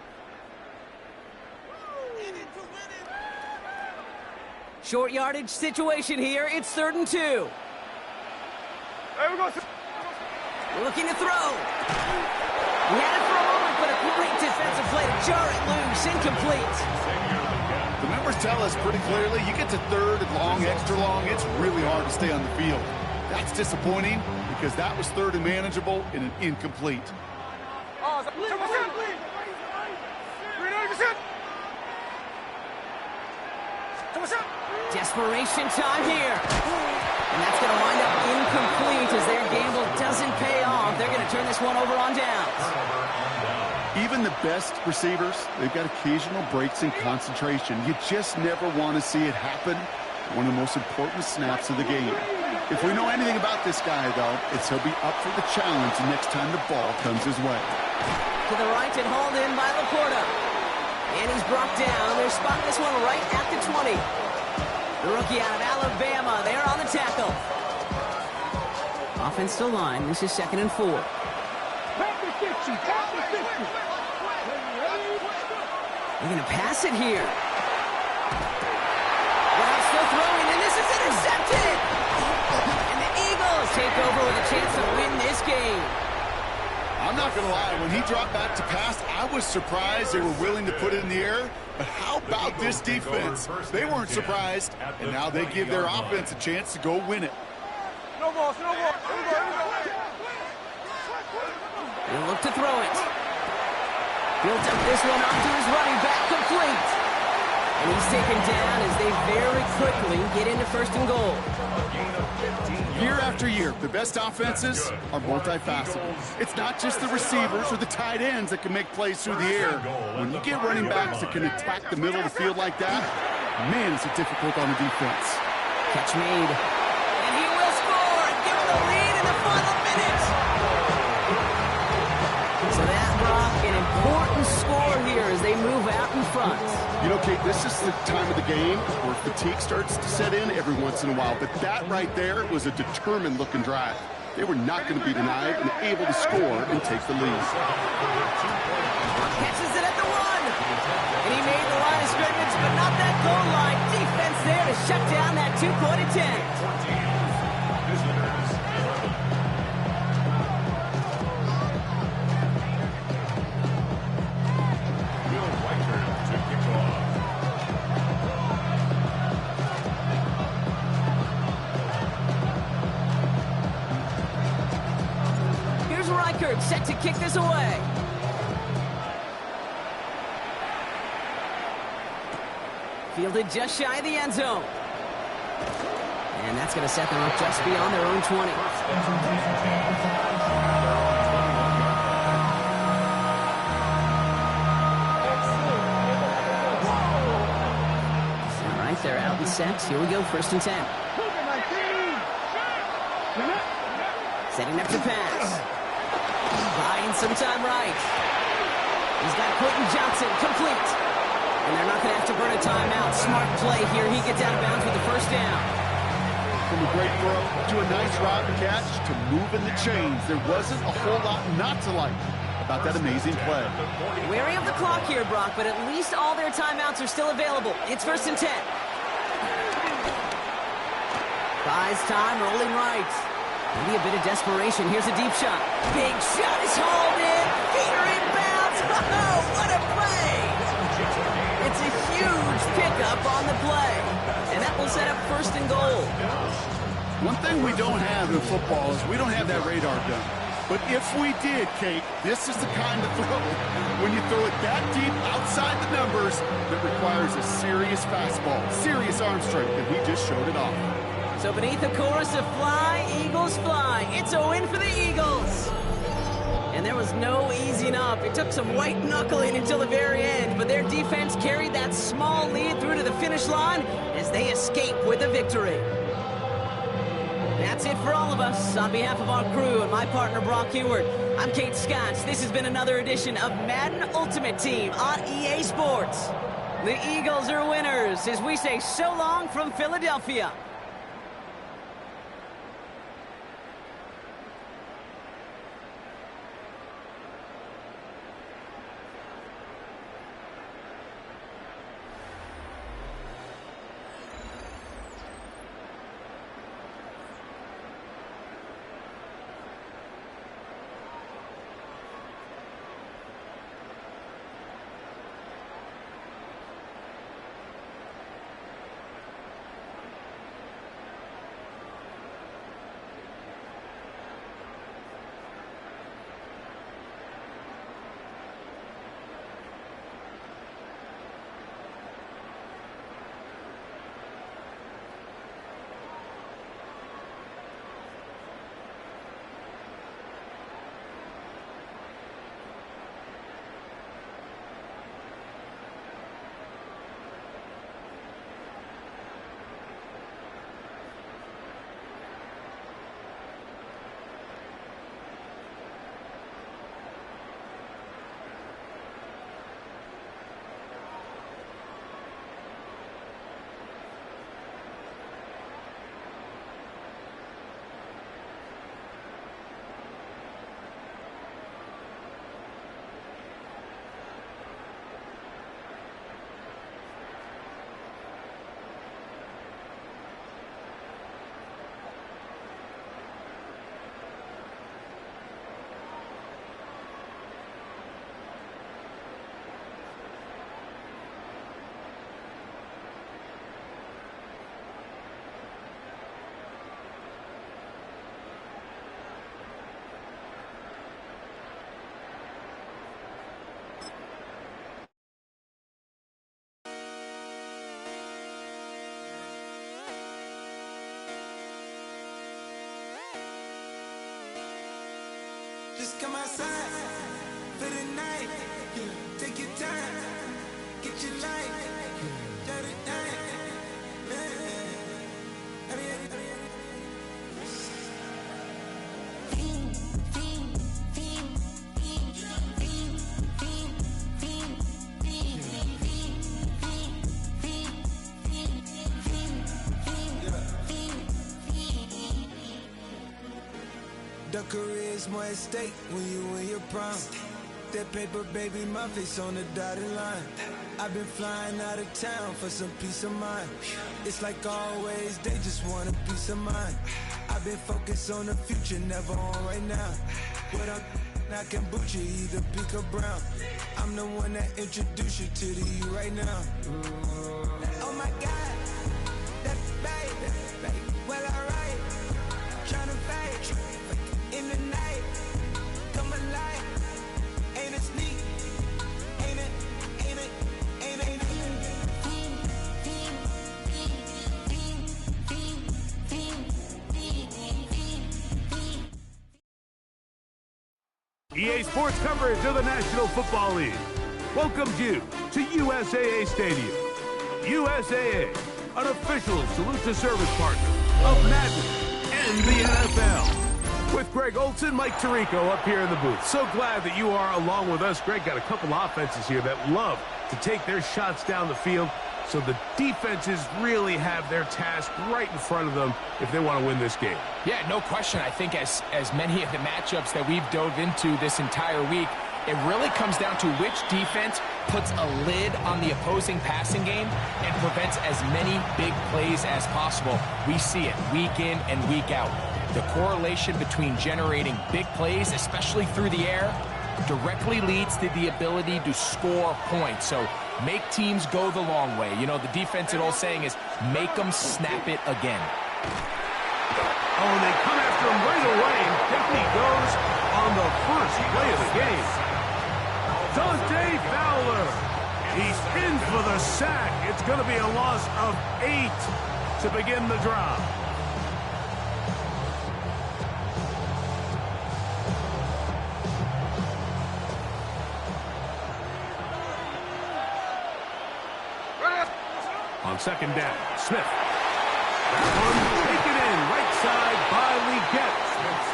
Speaker 7: Short yardage situation here. It's 3rd and 2. Looking to throw. He had it for a moment, but a great defensive play to jar it loose. Incomplete.
Speaker 8: The numbers tell us pretty clearly, you get to 3rd and long, extra long, it's really hard to stay on the field. That's disappointing because that was 3rd and manageable and an incomplete.
Speaker 7: Desperation time here. And that's going to wind up incomplete as their gamble doesn't pay off. They're going to turn this one over on downs.
Speaker 8: Even the best receivers, they've got occasional breaks in concentration. You just never want to see it happen. One of the most important snaps of the game. If we know anything about this guy, though, it's he'll be up for the challenge the next time the ball comes his way.
Speaker 7: To the right and hauled in by Laporta. And he's brought down. They're spotting this one right at the 20. The rookie out of Alabama, they're on the tackle. Offensive line, this is 2nd and 4. They're going to pass it here. Brown still throwing, and this is intercepted! And the Eagles take over with a chance to win this game.
Speaker 8: I'm not going to lie, when he dropped back to pass, I was surprised they were willing to put it in the air. But how about this defense? They weren't surprised, and now they give their offense a chance to go win it.
Speaker 7: He'll look to throw it. Built up this one onto his running back, complete. And he's taken down as they very quickly get into 1st and goal.
Speaker 8: Year after year, the best offenses are multifaceted. It's not just the receivers or the tight ends that can make plays through the air. When you get running backs that can attack the middle of the field like that, man, is it difficult on the defense.
Speaker 7: Catch made. And he will score and give them the lead in the final minute. So that, Brock, an important score here as they move out in front.
Speaker 8: You know, Kate, this is the time of the game where fatigue starts to set in every once in a while. But that right there was a determined-looking drive. They were not going to be denied and able to score and take the lead.
Speaker 7: Catches it at the 1. And he made the line of scrimmage, but not that goal line. Defense there to shut down that 2-point attempt. Set to kick this away. Fielded just shy of the end zone. And that's going to set them up just beyond their own 20. All right, they're out and set. Here we go, 1st and 10. Setting up to pass. Buying some time right. He's got Quentin Johnson complete. And they're not going to have to burn a timeout. Smart play here. He gets out of bounds with the 1st down.
Speaker 8: From a great throw to a nice route and catch to moving the chains, there wasn't a whole lot not to like about that amazing play.
Speaker 7: Wary of the clock here, Brock, but at least all their timeouts are still available. It's 1st and 10. Buys time, rolling right. Maybe a bit of desperation. Here's a deep shot. Big shot is hauled in. Peter inbounds. Oh, what a play! It's a huge pickup on the play. And that will set up 1st and goal.
Speaker 8: One thing we don't have in football is we don't have that radar gun. But if we did, Kate, this is the kind of throw, when you throw it that deep outside the numbers, that requires a serious fastball, serious arm strength, and he just showed it off.
Speaker 7: So beneath the chorus of Fly, Eagles Fly, it's a win for the Eagles. And there was no easing up. It took some white knuckling until the very end, but their defense carried that small lead through to the finish line as they escape with a victory. That's it for all of us. On behalf of our crew and my partner, Brock Heward, I'm Kate Scotts. This has been another edition of Madden Ultimate Team on EA Sports. The Eagles are winners as we say so long from Philadelphia.
Speaker 5: Just come outside for the night. Take your time, get your life. Shut it down. The career's more at stake when you in your prime. That paper, baby, my face on the dotted line. I've been flying out of town for some peace of mind. It's like always, they just want a peace of mind. I've been focused on the future, never on right now. What I'm I can boot you either pink or brown. I'm the one that introduced you to the you right now. Oh my God, that baby, well alright. Tryna fight in the night, come alive. Ain't it sneak? Ain't it? Ain't it? Ain't it?
Speaker 1: EA Sports coverage of the National Football League welcomes you to USAA Stadium. USAA, an official salute to service partner of Madden and the NFL. With Greg Olson, Mike Tirico up here in the booth. So glad that you are along with us. Greg got a couple offenses here that love to take their shots down the field. So the defenses really have their task right in front of them if they want to win this game.
Speaker 2: Yeah, no question. I think as many of the matchups that we've dove into this entire week, it really comes down to which defense puts a lid on the opposing passing game and prevents as many big plays as possible. We see it week in and week out. The correlation between generating big plays, especially through the air, directly leads to the ability to score points. So make teams go the long way. You know, the defense, old saying is, make them snap it again.
Speaker 1: Oh, and they come after him right away, and Pinkney goes on the first play of the game. Dante Fowler. He's in for the sack. It's going to be a loss of 8 to begin the drive. On second down, Smith. That one taken in, right side by Leggett.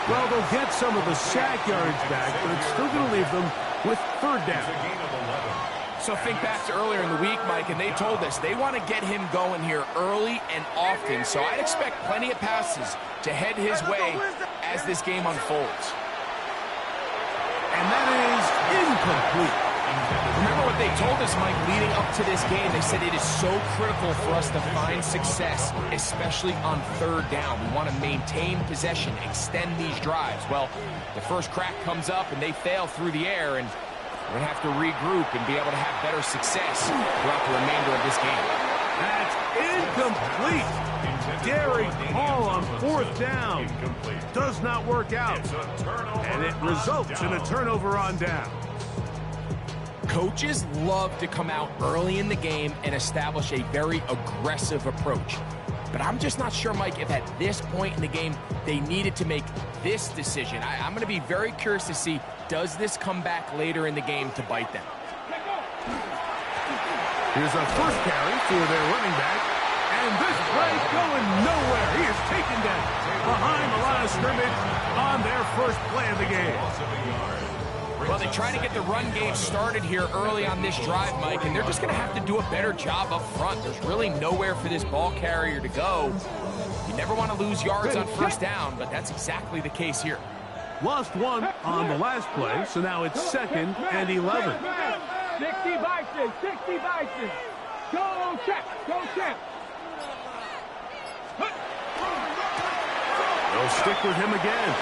Speaker 1: Well, they'll get some of the sack yardage back, but it's still going to leave them with third down.
Speaker 2: So think back to earlier in the week, Mike, and they told us they want to get him going here early and often. So I'd expect plenty of passes to head his way as this game unfolds.
Speaker 1: And that is incomplete.
Speaker 2: Remember what they told us, Mike, leading up to this game. They said it is so critical for us to find success, especially on third down. We want to maintain possession, extend these drives. Well, the first crack comes up and they fail through the air, and we're going to have to regroup and be able to have better success throughout the remainder of this game.
Speaker 1: That's incomplete. Derek Hall on fourth down. Does not work out. And it results in a turnover on down.
Speaker 2: Coaches love to come out early in the game and establish a very aggressive approach. But I'm just not sure, Mike, if at this point in the game they needed to make this decision. I'm going to be very curious to see, does this come back later in the game to bite them?
Speaker 1: Here's a first carry for their running back. And this play going nowhere. He is taken down behind the line of scrimmage on their first play of the game.
Speaker 2: Well, they try to get the run game started here early on this drive, Mike, and they're just going to have to do a better job up front. There's really nowhere for this ball carrier to go. You never want to lose yards on first down, but that's exactly the case here.
Speaker 1: Lost one on the last play, so now it's 2nd and 11.
Speaker 3: 60 Bison, 60 Bison. Go check, go check.
Speaker 1: They'll stick with him again.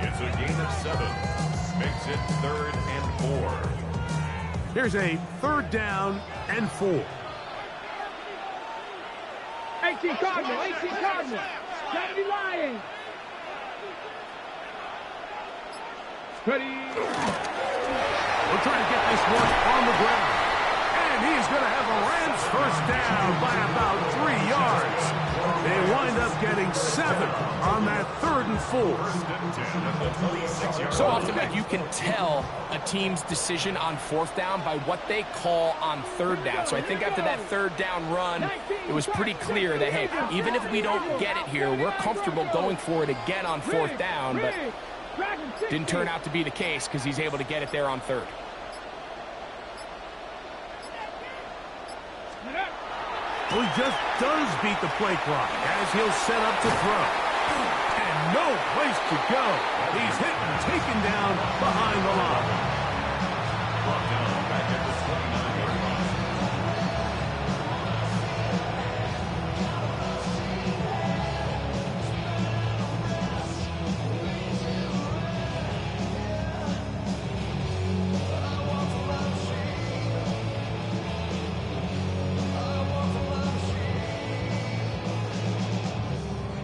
Speaker 4: It's a gain of 7. Makes it 3rd and 4.
Speaker 1: Here's a 3rd down and 4.
Speaker 3: 18 Cardinal, 18 Cardinal. 70 Lions. Ready.
Speaker 1: We'll try to get this one on the ground. And he's going to have a Rams first down by about 3 yards. They wind up getting 7 on that 3rd and 4.
Speaker 2: So often, Mike, you can tell a team's decision on 4th down by what they call on 3rd down. So I think after that 3rd down run, it was pretty clear that, hey, even if we don't get it here, we're comfortable going for it again on 4th down. But didn't turn out to be the case because he's able to get it there on 3rd.
Speaker 1: Well, he just does beat the play clock as he'll set up to throw. And no place to go. He's hit and taken down behind the line.
Speaker 4: Brought down back at the 29-yard line.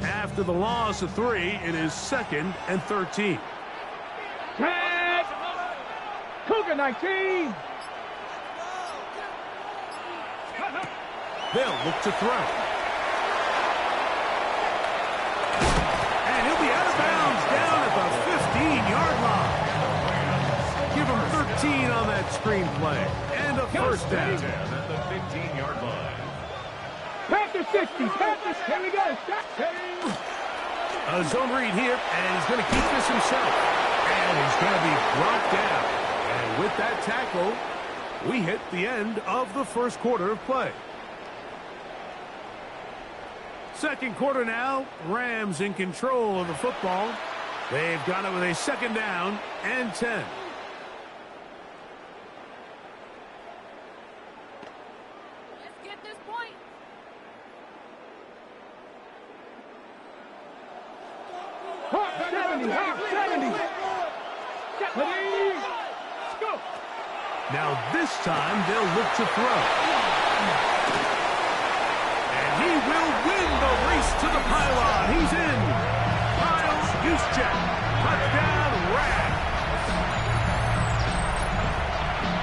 Speaker 1: After the loss of 3, it is 2nd and 13.
Speaker 3: Tag. Cougar 19.
Speaker 1: They'll look to throw. And he'll be out of bounds down at the 15-yard line. Give him 13 on that screenplay. And a first down.
Speaker 4: At the 15-yard line.
Speaker 3: Panther 60. Panthers. Here we go. Stop.
Speaker 1: A zone read here, and he's going to keep this himself. And he's going to be brought down. And with that tackle, we hit the end of the first quarter of play. Second quarter now, Rams in control of the football. They've got it with a second down and 10.
Speaker 6: Let's get this point.
Speaker 3: Hot 70, hot 70. Ready? Let's go.
Speaker 1: Now this time they'll look to throw. And he will win the race to the pylon. He's in. Kyle Juszczyk. Touchdown, Rams.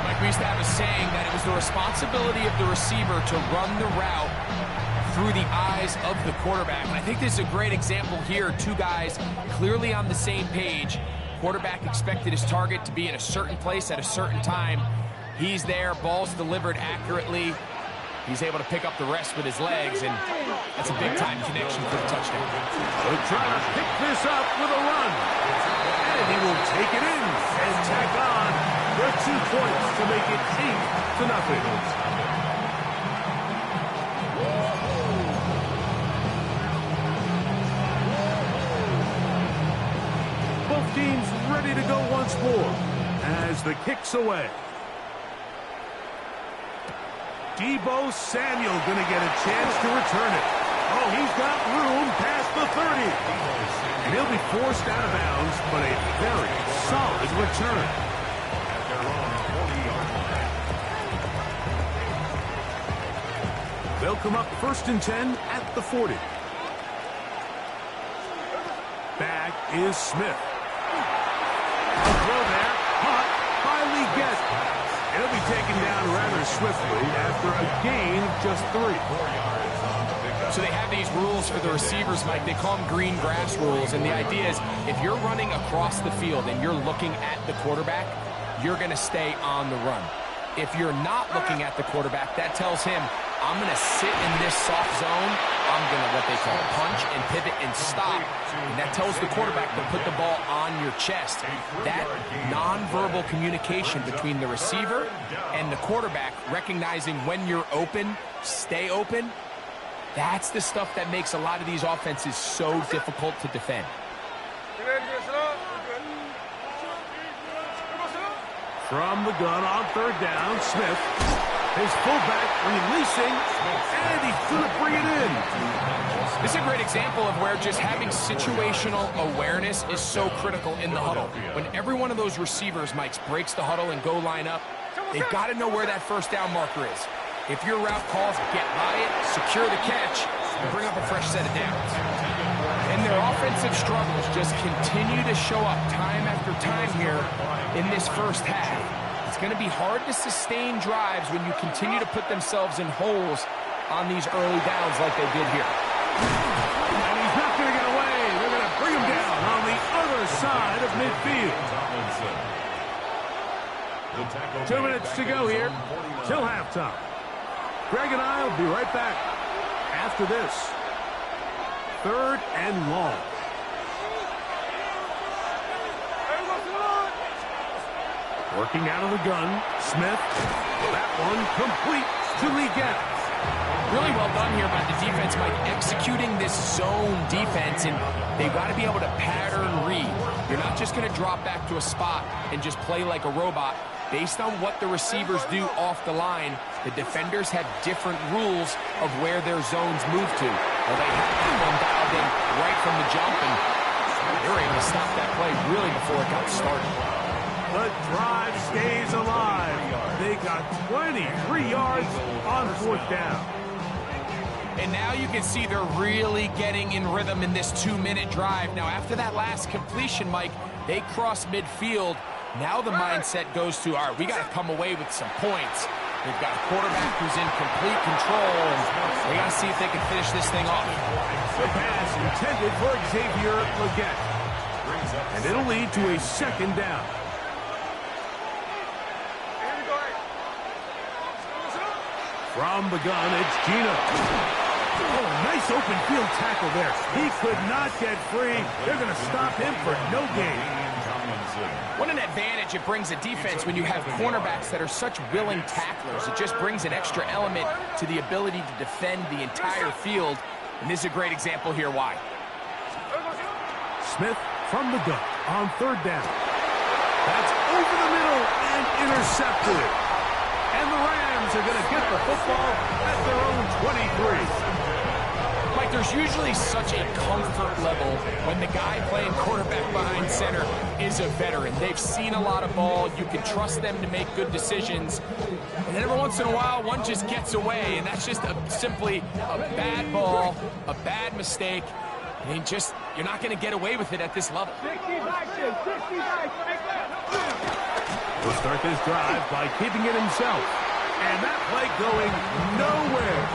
Speaker 2: Like we used to have a saying that it was the responsibility of the receiver to run the route through the eyes of the quarterback. And I think this is a great example here. Two guys clearly on the same page. Quarterback expected his target to be in a certain place at a certain time. He's there, ball's delivered accurately. He's able to pick up the rest with his legs, and that's a big-time connection for the touchdown.
Speaker 1: They'll try to pick this up with a run. And he will take it in and tack on the 2 points to make it 8-0. Both teams ready to go once more as the kick's away. Deebo Samuel going to get a chance to return it. Oh, he's got room past the 30. And he'll be forced out of bounds, but a very solid return. They'll come up 1st and 10 at the 40. Back is Smith. A throw there, caught by Leggett. He'll be taken down rather swiftly after a gain of just 3.
Speaker 2: So they have these rules for the receivers, Mike. They call them green grass rules. And the idea is if you're running across the field and you're looking at the quarterback, you're going to stay on the run. If you're not looking at the quarterback, that tells him, I'm going to sit in this soft zone. I'm going to, what they call, punch and pivot and stop. And that tells the quarterback to put the ball on your chest. That nonverbal communication between the receiver and the quarterback, recognizing when you're open, stay open, that's the stuff that makes a lot of these offenses so difficult to defend.
Speaker 3: You ready to get set up?
Speaker 1: From the gun on 3rd down, Smith. His fullback releasing, and he's going to bring it in.
Speaker 2: This is a great example of where just having situational awareness is so critical in the huddle. When every one of those receivers, Mike, breaks the huddle and go line up, they've got to know where that 1st down marker is. If your route calls, get by it, secure the catch, and bring up a fresh set of downs. And their offensive struggles just continue to show up time after time here in this first half. It's going to be hard to sustain drives when you continue to put themselves in holes on these early downs like they did here.
Speaker 1: And he's not going to get away. They're going to bring him down on the other side of midfield. 2 minutes to go here till halftime. Greg and I will be right back after this. 3rd and long. Working out of the gun, Smith. That one complete to Leggett.
Speaker 2: Really well done here by the defense, Mike, executing this zone defense, and they've got to be able to pattern read. You're not just going to drop back to a spot and just play like a robot. Based on what the receivers do off the line, the defenders have different rules of where their zones move to. Well, they have that one dialed in right from the jump, and they were able to stop that play really before it got started.
Speaker 1: The drive stays alive. They got 23 yards on 4th down.
Speaker 2: And now you can see they're really getting in rhythm in this 2-minute drive. Now, after that last completion, Mike, they cross midfield. Now the mindset goes to, all right, we got to come away with some points. They've got a quarterback who's in complete control, and they got to see if they can finish this thing off.
Speaker 1: The pass intended for Xavier Leggett. And it'll lead to a 2nd down. From the gun, it's Gino. Oh, nice open field tackle there. He could not get free. They're going to stop him for no gain.
Speaker 2: What an advantage it brings a defense when you have cornerbacks that are such willing tacklers. It just brings an extra element to the ability to defend the entire field. And this is a great example here why.
Speaker 1: Smith from the gun on third down. That's over the middle and intercepted. And the Rams are going to get the football at their own 23.
Speaker 2: Mike, there's usually such a comfort level when the guy playing quarterback behind center is a veteran. They've seen a lot of ball. You can trust them to make good decisions. And then every once in a while, one just gets away, and that's just simply a bad ball, a bad mistake. And you're not going to get away with it at this level.
Speaker 1: He'll start this drive by keeping it himself. And that play going nowhere.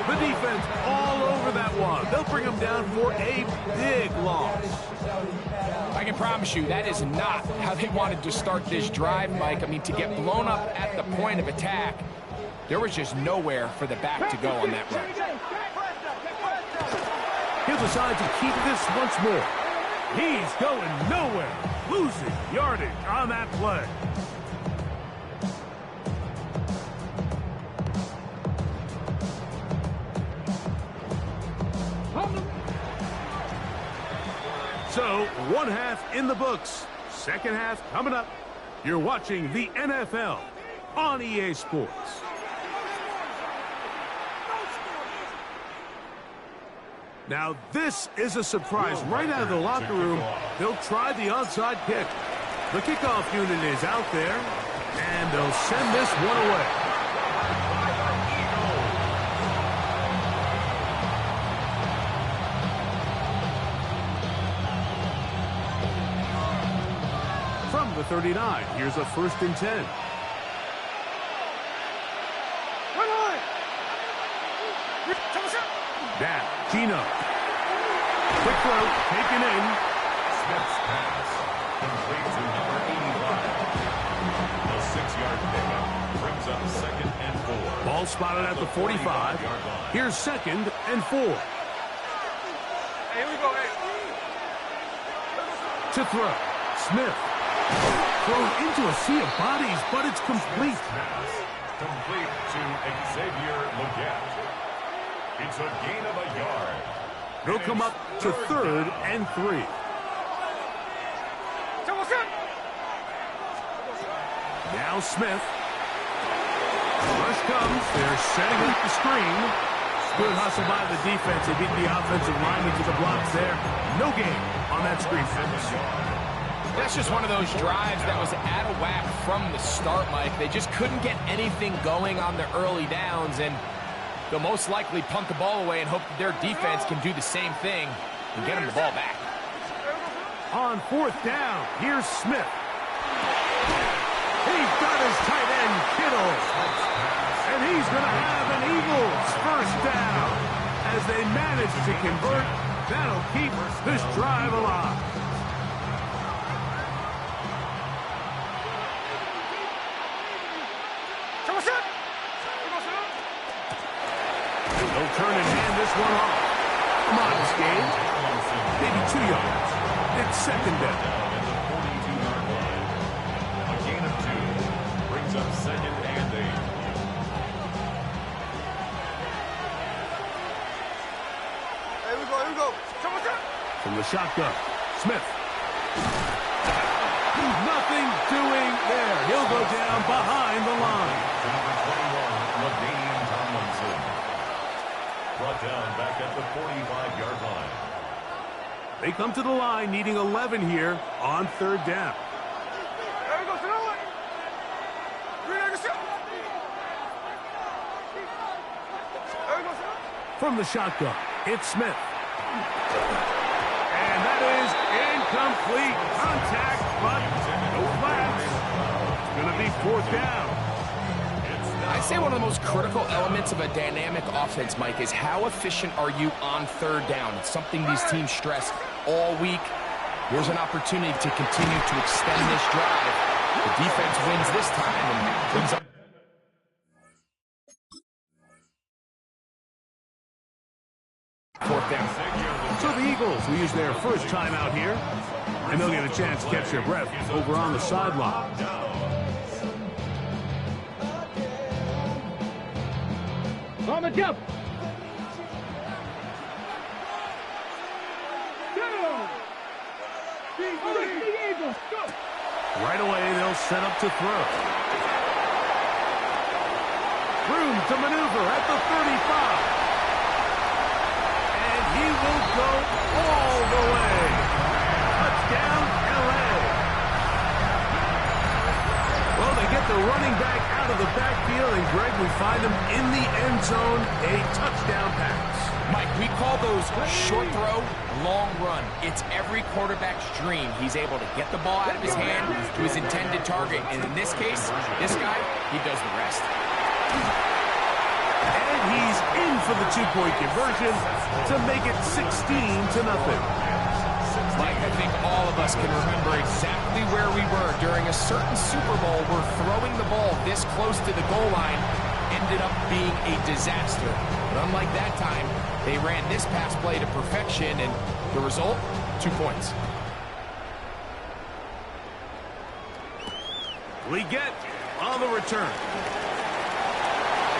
Speaker 1: The defense all over that one. They'll bring him down for a big loss.
Speaker 2: I can promise you that is not how they wanted to start this drive, Mike. I mean, to get blown up at the point of attack, there was just nowhere for the back to go on that run.
Speaker 1: He'll decide to keep this once more. He's going nowhere. Losing yardage on that play. So, one half in the books. Second half coming up. You're watching the NFL on EA Sports. Now, this is a surprise. Right out of the locker room, they'll try the onside kick. The kickoff unit is out there, and they'll send this one away. From the 39, here's a 1st and 10. Down, Gino. Quick throw, taken in.
Speaker 4: Smith's pass, complete to number 85. The 6-yard pickup brings up 2nd and 4.
Speaker 1: Ball spotted at the 45. Here's 2nd and 4.
Speaker 3: Hey, here we go, hey.
Speaker 1: To throw, Smith. Thrown into a sea of bodies, but it's complete.
Speaker 4: Pass, complete to Xavier Legette. It's a gain of a yard.
Speaker 1: They'll come up to 3rd and 3. Now Smith. Rush comes. They're setting up the screen. Good hustle by the defense. They beat the offensive lineman to the blocks there. No gain on that screen pass.
Speaker 2: That's just one of those drives that was out of whack from the start, Mike. They just couldn't get anything going on the early downs, and they'll most likely punt the ball away and hope that their defense can do the same thing and get them the ball back.
Speaker 1: On 4th down, here's Smith. He's got his tight end, Kittle. And he's going to have an Eagles 1st down. As they manage to convert, that'll keep this drive alive. They'll turn and hand this one off. A modest gain. Maybe 2 yards. It's 2nd down.
Speaker 4: A gain of 2 brings up 2nd and 8.
Speaker 3: Here we go.
Speaker 1: From the shotgun, Smith. Nothing doing there. He'll go down behind the line.
Speaker 4: Number 21, brought down back at the 45-yard line.
Speaker 1: They come to the line needing 11 here on 3rd down.
Speaker 3: There we go,
Speaker 1: From the shotgun, it's Smith. And that is incomplete. Contact, but no flags. It's going to be 4th down.
Speaker 2: I'd say one of the most critical elements of a dynamic offense, Mike, is how efficient are you on 3rd down? It's something these teams stress all week. Here's an opportunity to continue to extend this drive. The defense wins this time and brings up Fourth down.
Speaker 1: So the Eagles will use their first timeout here, and they'll get a chance to catch their breath over on the sideline.
Speaker 3: On the jump.
Speaker 1: Right away, they'll set up to throw. Room to maneuver at the 35. And he will go all the way. Touchdown, L.A. Well, they get the running back out of the backfield, and Greg, we find him in the end zone, a touchdown pass.
Speaker 2: Mike, we call those short throw, long run. It's every quarterback's dream. He's able to get the ball out of his hand to his intended target. And in this case, this guy, he does the rest.
Speaker 1: And he's in for the two-point conversion to make it 16-0.
Speaker 2: Mike, I think all of us can remember exactly where we were during a certain Super Bowl where throwing the ball this close to the goal line ended up being a disaster. But unlike that time, they ran this pass play to perfection, and the result, 2 points.
Speaker 1: Leggett on the return.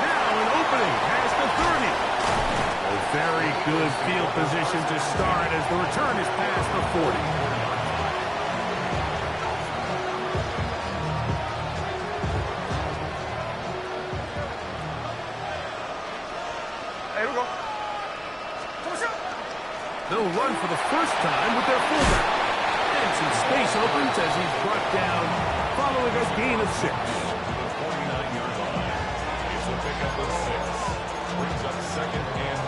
Speaker 1: Now an opening past the 30. A very good field position to start as the return is past the 40.
Speaker 3: Here we go.
Speaker 1: They'll run for the first time with their fullback. And some space opens as he's brought down following a gain of 6.
Speaker 4: 29-yard line. It's a pickup of 6. Brings up 2nd and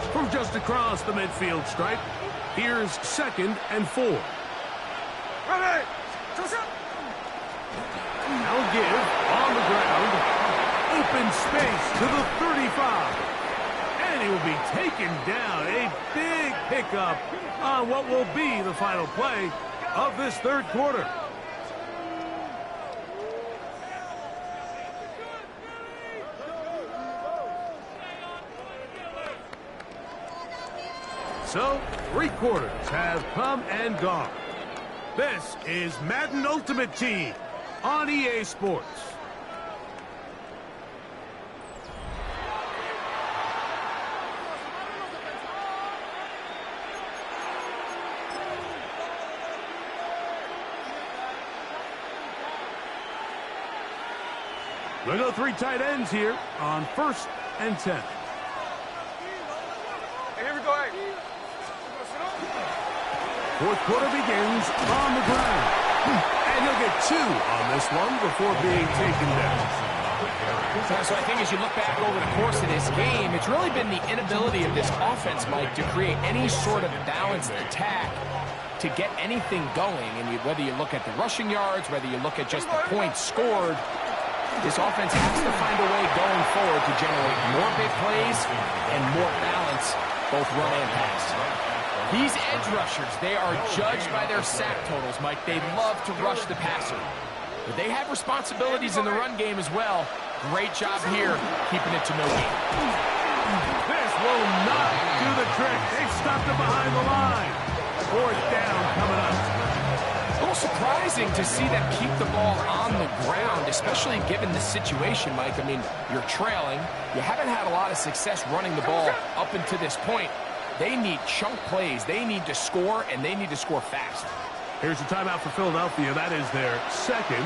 Speaker 4: 4.
Speaker 1: From just across the midfield stripe, here's 2nd and 4.
Speaker 3: Ready.
Speaker 1: Now give on the ground. Open space to the 35. And he will be taken down. A big pickup on what will be the final play of this third quarter. So, 3 quarters have come and gone. This is Madden Ultimate Team on EA Sports. We'll go 3 tight ends here on 1st and 10.
Speaker 3: Here we go.
Speaker 1: Fourth quarter begins on the ground. And he'll get 2 on this one before being taken down.
Speaker 2: So I think as you look back over the course of this game, it's really been the inability of this offense, Mike, to create any sort of balanced attack to get anything going. And whether you look at the rushing yards, whether you look at just the points scored, this offense has to find a way going forward to generate more big plays and more balance, both run and pass. These edge rushers, they are judged by their sack totals, Mike. They love to rush the passer. But they have responsibilities in the run game as well. Great job here, keeping it to no gain.
Speaker 1: This will not do the trick. They've stopped it behind the line. 4th down coming up.
Speaker 2: A little surprising to see them keep the ball on the ground, especially given the situation, Mike. I mean, you're trailing. You haven't had a lot of success running the ball up until this point. They need chunk plays. They need to score, and they need to score fast.
Speaker 1: Here's a timeout for Philadelphia. That is their 2nd,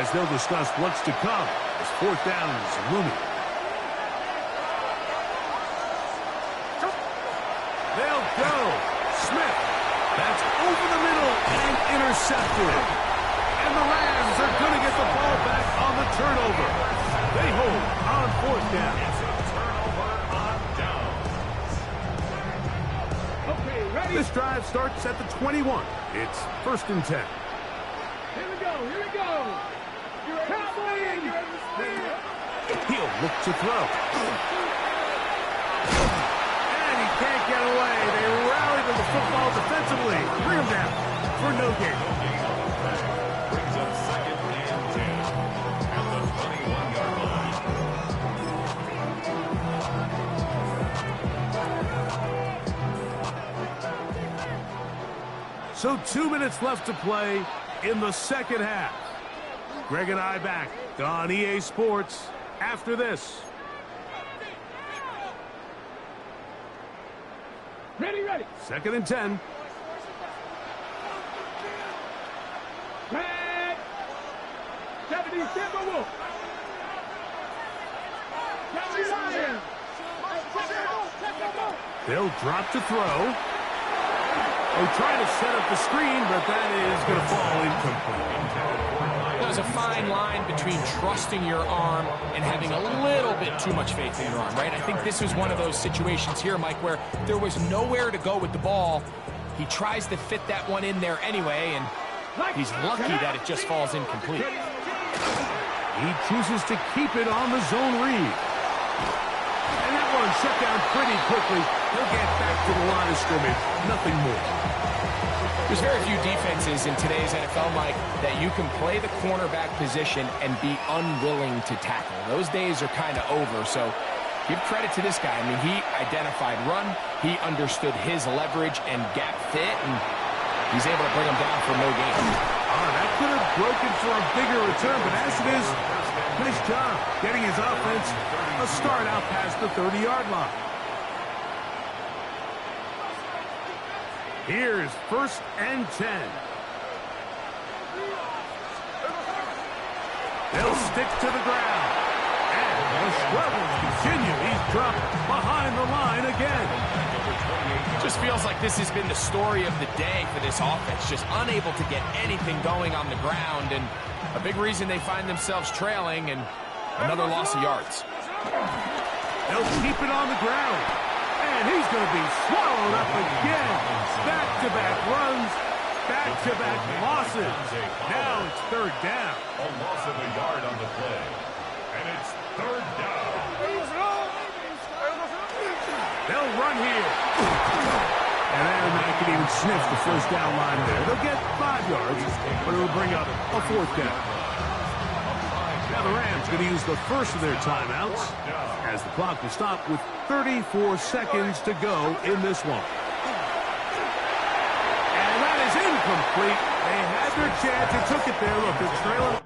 Speaker 1: as they'll discuss what's to come. As 4th down is looming. They'll go. Smith. That's over the middle and intercepted. And the Rams are going to get the ball back on the turnover. They hold on 4th down. This drive starts at the 21. It's 1st and 10.
Speaker 3: Here we go. Here we go.
Speaker 1: He'll look to throw. And he can't get away. They rally to the football defensively. Bring him down for no gain.
Speaker 4: Brings up 2nd and 10 at the 21-yard line.
Speaker 1: So 2 minutes left to play in the second half. Greg and I back on EA Sports after this.
Speaker 3: Ready.
Speaker 1: 2nd and 10.
Speaker 3: Red. 70, Timberwolf. 70 Lions.
Speaker 1: They'll drop to throw. They try to set up the screen, but that is going to fall incomplete.
Speaker 2: There's a fine line between trusting your arm and having a little bit too much faith in your arm, right? I think this was one of those situations here, Mike, where there was nowhere to go with the ball. He tries to fit that one in there anyway, and he's lucky that it just falls incomplete.
Speaker 1: He chooses to keep it on the zone read. And that one shut down pretty quickly. He'll get back to the line of scrimmage. Nothing more.
Speaker 2: There's very few defenses in today's NFL, Mike, that you can play the cornerback position and be unwilling to tackle. Those days are kind of over, so give credit to this guy. I mean, he identified run, he understood his leverage and gap fit, and he's able to bring him down for no gain.
Speaker 1: That could have broken for a bigger return, but as it is, nice job getting his offense a start out past the 30-yard line. Here's 1st and 10. They'll stick to the ground. And the struggles continue. He's dropped behind the line again.
Speaker 2: Just feels like this has been the story of the day for this offense. Just unable to get anything going on the ground. And a big reason they find themselves trailing and another loss of yards.
Speaker 1: They'll keep it on the ground. And he's going to be swallowed up again. Back-to-back runs, back-to-back losses. Now it's 3rd down.
Speaker 4: A loss of a yard on the play. And it's 3rd down.
Speaker 1: They'll run here. And Aaron can even sniff the 1st down line there. They'll get 5 yards, but it'll bring up a 4th down. Now the Rams going to use the first of their timeouts as the clock will stop with 34 seconds to go in this one. And that is incomplete. They had their chance and took it there. Look, they're trailing.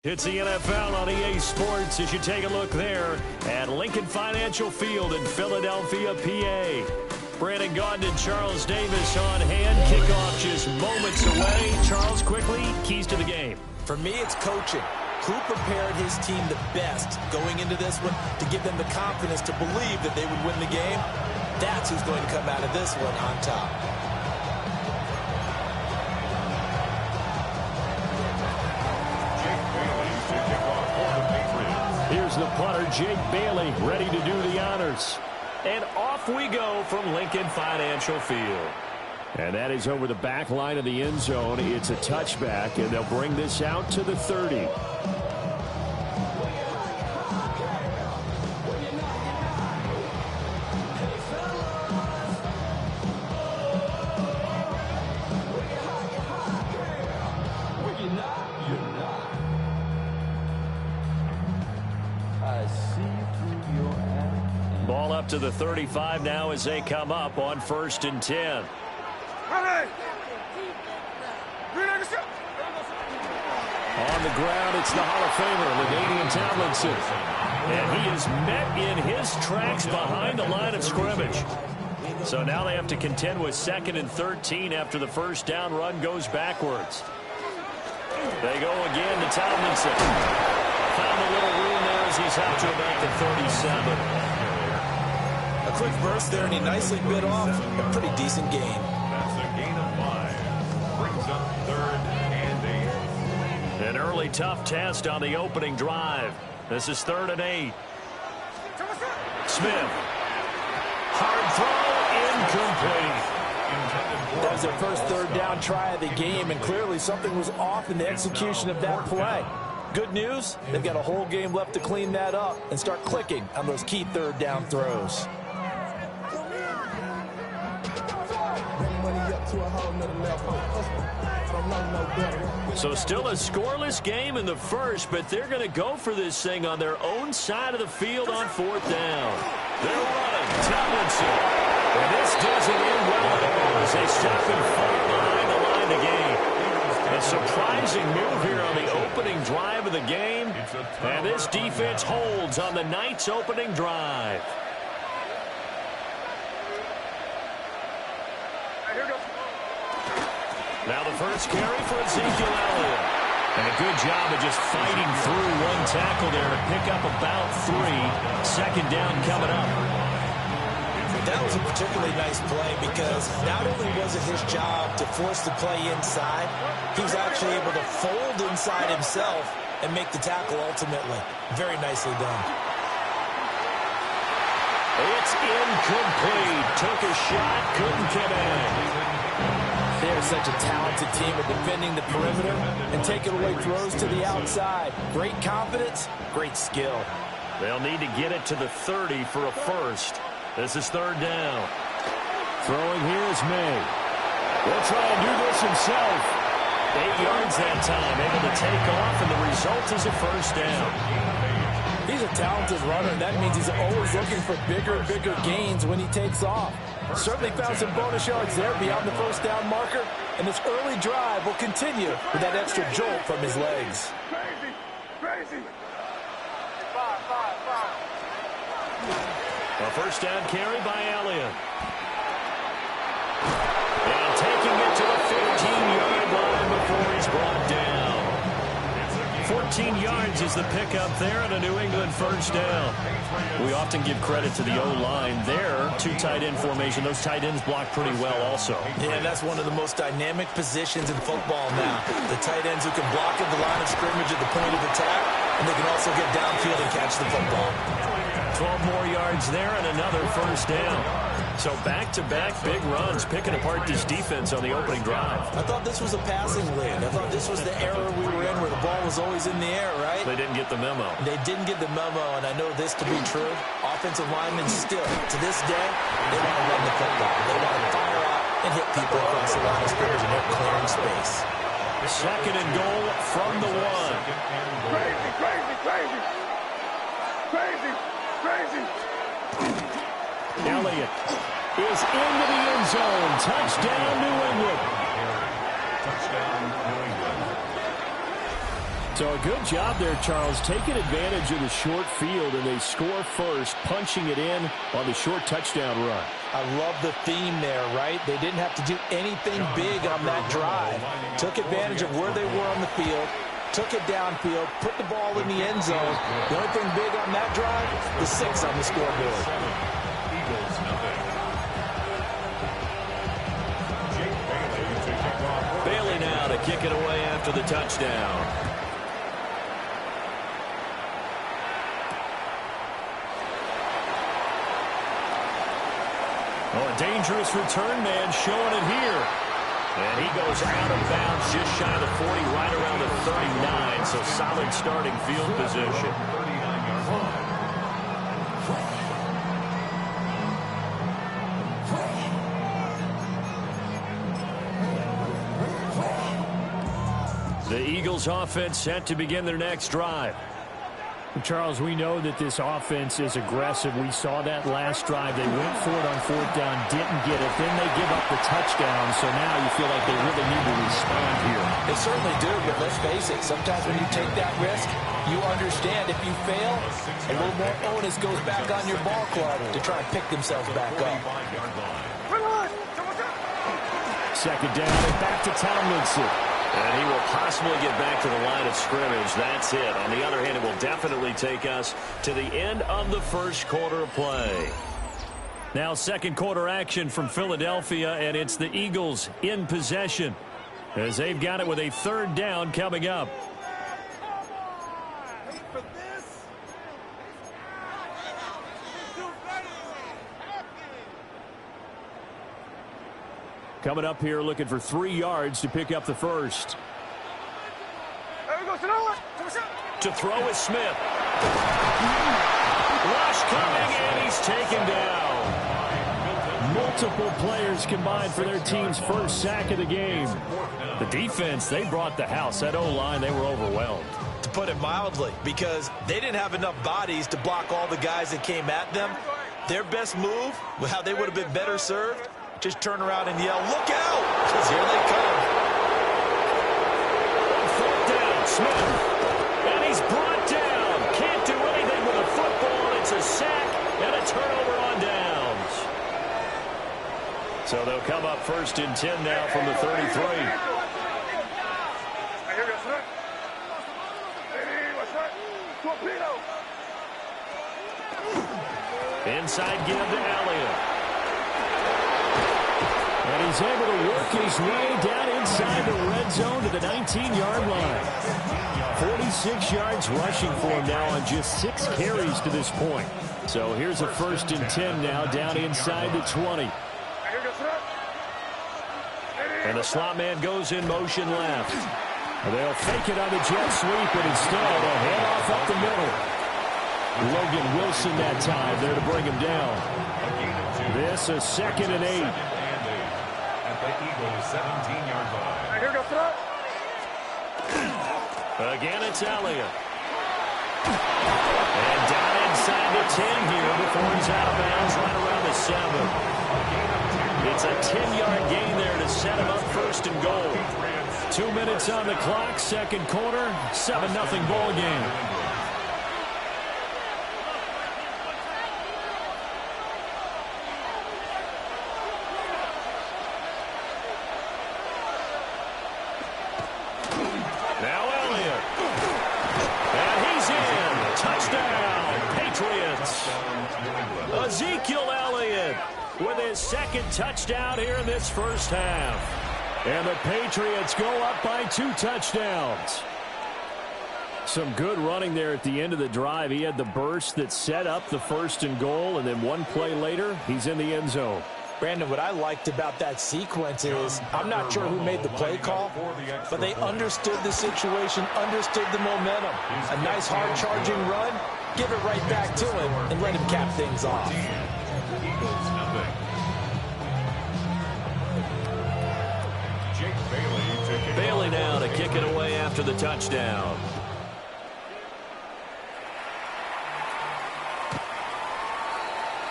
Speaker 9: It's the NFL on EA Sports as you take a look there at Lincoln Financial Field in Philadelphia, PA. Brandon Gaudin and Charles Davis on hand. Kickoff just moments away. Charles, quickly, keys to the game.
Speaker 10: For me, it's coaching. Who prepared his team the best going into this one to give them the confidence to believe that they would win the game? That's who's going to come out of this one on top.
Speaker 9: Here's the punter, Jake Bailey, ready to do the honors. And off we go from Lincoln Financial Field. And that is over the back line of the end zone. It's a touchback, and they'll bring this out to the 30. Ball up to the 35 now as they come up on 1st and 10. On the ground, it's the Hall of Famer, LaDainian Tomlinson. And he is met in his tracks behind the line of scrimmage. So now they have to contend with 2nd and 13 after the first down run goes backwards. They go again to Tomlinson. Found a little room there as he's out to about the 37.
Speaker 10: A quick burst there, and he nicely bit off a pretty decent gain.
Speaker 4: That's a gain of 5. Brings up 3rd and 8.
Speaker 9: An early tough test on the opening drive. This is 3rd and 8. Smith. Hard throw, incomplete.
Speaker 10: That was their first 3rd down try of the game, and clearly something was off in the execution of that play. Good news, they've got a whole game left to clean that up and start clicking on those key 3rd down throws.
Speaker 9: So still a scoreless game in the first, but they're going to go for this thing on their own side of the field on 4th down. They're running. Tomlinson. And this doesn't end well at all as they step in far behind the line to gain. A surprising move here on the opening drive of the game. And this defense holds on the Knights' opening drive. Now the first carry for Ezekiel Elliott. And a good job of just fighting through one tackle there to pick up about 3. 2nd down coming up.
Speaker 10: That was a particularly nice play because not only was it his job to force the play inside, he was actually able to fold inside himself and make the tackle ultimately. Very nicely done.
Speaker 9: It's incomplete. Took a shot, couldn't connect.
Speaker 10: They're such a talented team at defending the perimeter and taking away throws to the outside. Great confidence, great skill.
Speaker 9: They'll need to get it to the 30 for a first. This is 3rd down. Throwing here is May. Will try and do this himself. 8 yards that time, able to take off, and the result is a first down.
Speaker 10: He's a talented runner, and that means he's always looking for bigger and bigger gains when he takes off. Certainly found some bonus yards there beyond the first down marker, and this early drive will continue with that extra jolt from his legs.
Speaker 3: Crazy.
Speaker 9: A first down carry by Elliott. And taking it to the 15-yard line before he's brought down. 14 yards is the pickup there and a New England first down. We often give credit to the O-line there. 2 tight end formation. Those tight ends block pretty well also.
Speaker 10: Yeah, that's one of the most dynamic positions in football now. The tight ends who can block at the line of scrimmage at the point of attack, and they can also get downfield and catch the football.
Speaker 9: 12 more yards there and another first down. So back-to-back big runs, picking apart this defense on the opening drive.
Speaker 10: I thought this was a passing lead. I thought this was the era we were in where the ball was always in the air, right?
Speaker 9: They didn't get the memo.
Speaker 10: They didn't get the memo, and I know this to be true. Offensive linemen still, to this day, they want to run the football. They want to fire out and hit people across the line of scrimmage, and they're clearing space.
Speaker 9: 2nd and goal from the 1.
Speaker 3: Crazy.
Speaker 9: Elliott is into the end zone. Touchdown, New England.
Speaker 4: Touchdown, New England.
Speaker 9: So a good job there, Charles, taking advantage of the short field, and they score first, punching it in on the short touchdown run.
Speaker 10: I love the theme there, right? They didn't have to do anything big on that drive. Took advantage of where they were on the field, took it downfield, put the ball in the end zone. The only thing big on that drive, the 6 on the scoreboard.
Speaker 4: Eagles, nothing. Jake Bailey to kick off.
Speaker 9: Bailey now to kick it away after the touchdown. Oh, a dangerous return man showing it here. And he goes out of bounds just shy of the 40, right around the 39. So solid starting field position.
Speaker 4: 39-yard line.
Speaker 9: The Eagles offense set to begin their next drive.
Speaker 11: Charles, we know that this offense is aggressive. We saw that last drive. They went for it on 4th down, didn't get it. Then they give up the touchdown. So now you feel like they really need to respond here.
Speaker 10: They certainly do, but let's face it. Sometimes when you take that risk, you understand if you fail, a little more onus goes back on your ball club to try and pick themselves back up.
Speaker 4: 45-yard line.
Speaker 11: second down and back to Tomlinson.
Speaker 9: And he will possibly get back to the line of scrimmage. That's it. On the other hand, it will definitely take us to the end of the first quarter of play.
Speaker 11: Now second quarter action from Philadelphia, and it's the Eagles in possession as they've got it with a third down coming up. Coming up here looking for 3 yards to pick up the first.
Speaker 9: To throw is Smith. Rush coming, and he's taken down.
Speaker 11: Multiple players combined for their team's first sack of the game. The defense, they brought the house. That O-line, they were overwhelmed.
Speaker 10: To put it mildly, because they didn't have enough bodies to block all the guys that came at them. Their best move, how they would have been better served, just turn around and yell, "Look out!" Because here they come.
Speaker 9: Fourth down, Smith. And he's brought down. Can't do anything with a football. It's a sack and a turnover on downs.
Speaker 11: So they'll come up first and 10 now from the 33. Inside give to Elliott. And he's able to work his way down inside the red zone to the 19-yard line. 46 yards rushing for him now on just 6 carries to this point. So here's a first and 10 now down inside the 20. And the slot man goes in motion left. They'll fake it on the jet sweep, but instead a handoff up the middle. Logan Wilson that time there to bring him down. This a 2nd and 8.
Speaker 4: At the Eagles' 17-yard line.
Speaker 9: Again, it's Elliott. And down inside the 10 here before he's out of bounds right around the 7. It's a 10-yard gain there to set him up first and goal.
Speaker 11: 2 minutes on the clock, second quarter, 7-0 ball game.
Speaker 9: Now Elliott. And he's in. Touchdown, Patriots. Ezekiel Elliott with his 2nd touchdown here in this first half.
Speaker 11: And the Patriots go up by 2 touchdowns. Some good running there at the end of the drive. He had the burst that set up the first and goal, and then one play later, he's in the end zone.
Speaker 10: Brandon, what I liked about that sequence is, I'm not sure who made the play call, but they understood the situation, understood the momentum. A nice hard-charging run, give it right back to him, and let him cap things off.
Speaker 9: Bailey now to kick it away after the touchdown.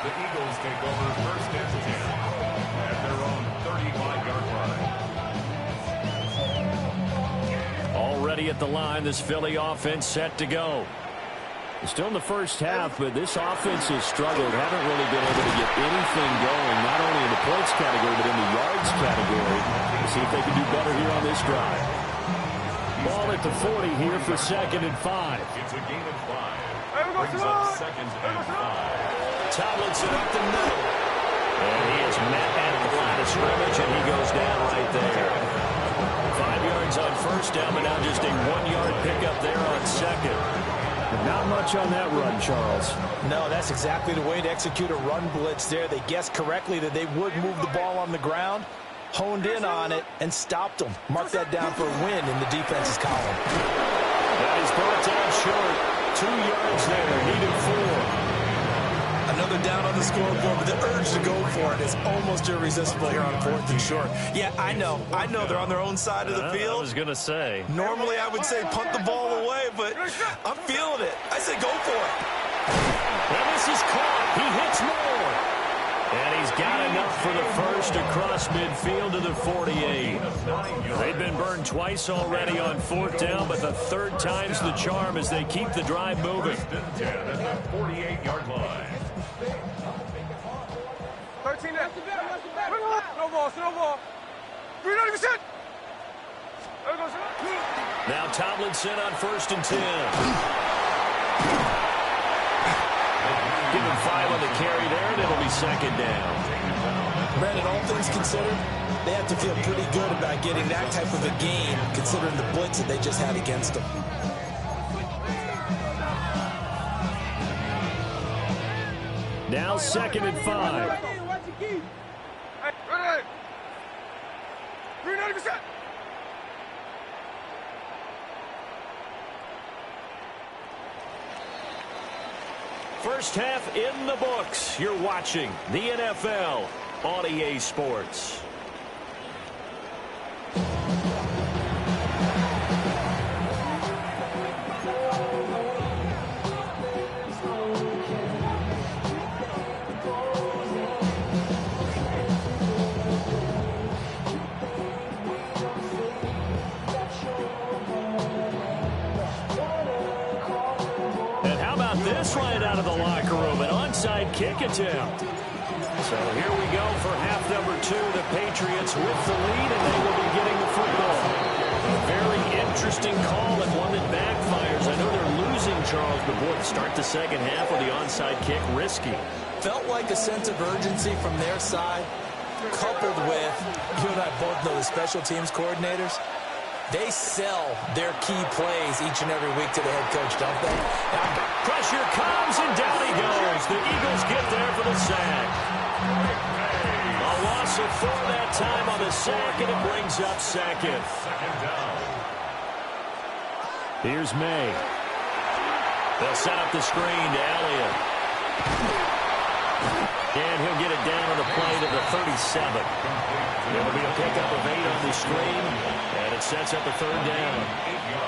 Speaker 4: The Eagles take over first and 10 at their own 35-yard line.
Speaker 11: Already at the line, this Philly offense set to go. Still in the first half, but this offense has struggled. Haven't really been able to get anything going, not only in the points category, but in the yards category. We'll see if they can do better here on this drive. Ball at the 40 here for 2nd and 5.
Speaker 4: It's a gain of 5. Brings up 2nd and 5.
Speaker 9: Tomlinson up the middle. And he is met at the line of scrimmage, and he goes down right there. 5 yards on first down, but now just a 1-yard pickup there on 2nd.
Speaker 11: Not much on that run, Charles.
Speaker 10: No, that's exactly the way to execute a run blitz there. They guessed correctly that they would move the ball on the ground, honed in on it, and stopped them. Mark that down for a win in the defense's column.
Speaker 9: That is brought down short. 2 yards there, needed 4.
Speaker 10: Another down on the scoreboard, but the urge to go for it is almost irresistible here on 4th and short. Yeah, I know they're on their own side of the field.
Speaker 9: I was going to say.
Speaker 10: Normally I would say punt the ball away, but I'm feeling it. I say go for it.
Speaker 9: And this is caught. He hits more. And he's got enough for the first across midfield to the 48. They've been burned twice already on 4th down, but the 3rd time's the charm as they keep the drive moving.
Speaker 4: 10 at the 48-yard line.
Speaker 3: 13 there. No ball.
Speaker 9: Now Tomlinson on 1st and 10. Give him 5 on the carry there, and it'll be 2nd down.
Speaker 10: Brandon, all things considered, they have to feel pretty good about getting that type of a gain, considering the blitz that they just had against them.
Speaker 11: Now 2nd and 5.
Speaker 9: First half in the books. You're watching the NFL on EA Sports. This right out of the locker room, an onside kick attempt. So here we go for half number 2. The Patriots with the lead, and they will be getting the football. A very interesting call and one that backfires. I know they're losing, Charles, but boy, to start the second half with the onside kick, risky.
Speaker 10: Felt like a sense of urgency from their side, coupled with, you and I both know the special teams coordinators. They sell their key plays each and every week to the head coach, don't they?
Speaker 9: Now, pressure comes, and down he goes. The Eagles get there for the sack. A loss of 4 that time on the sack, and it brings up 2nd.
Speaker 11: Here's May.
Speaker 9: They'll set up the screen to Elliott. And he'll get it down on the play to the 37. It'll be a pickup of 8 on the screen, and it sets up a 3rd down.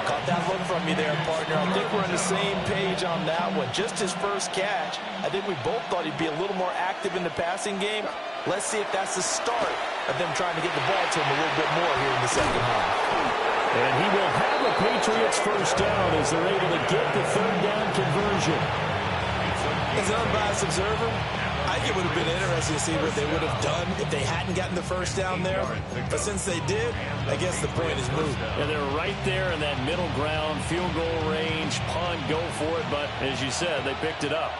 Speaker 10: Caught that look from you there, partner. I think we're on the same page on that one. Just his first catch. I think we both thought he'd be a little more active in the passing game. Let's see if that's the start of them trying to get the ball to him a little bit more here in the second half.
Speaker 11: And he will have the Patriots first down as they're able to get the 3rd down conversion.
Speaker 10: As an unbiased observer, I think it would have been interesting to see what they would have done if they hadn't gotten the first down there. But since they did, I guess the point is moved.
Speaker 11: And they're right there in that middle ground, field goal range, punt, go for it. But as you said, they picked it up.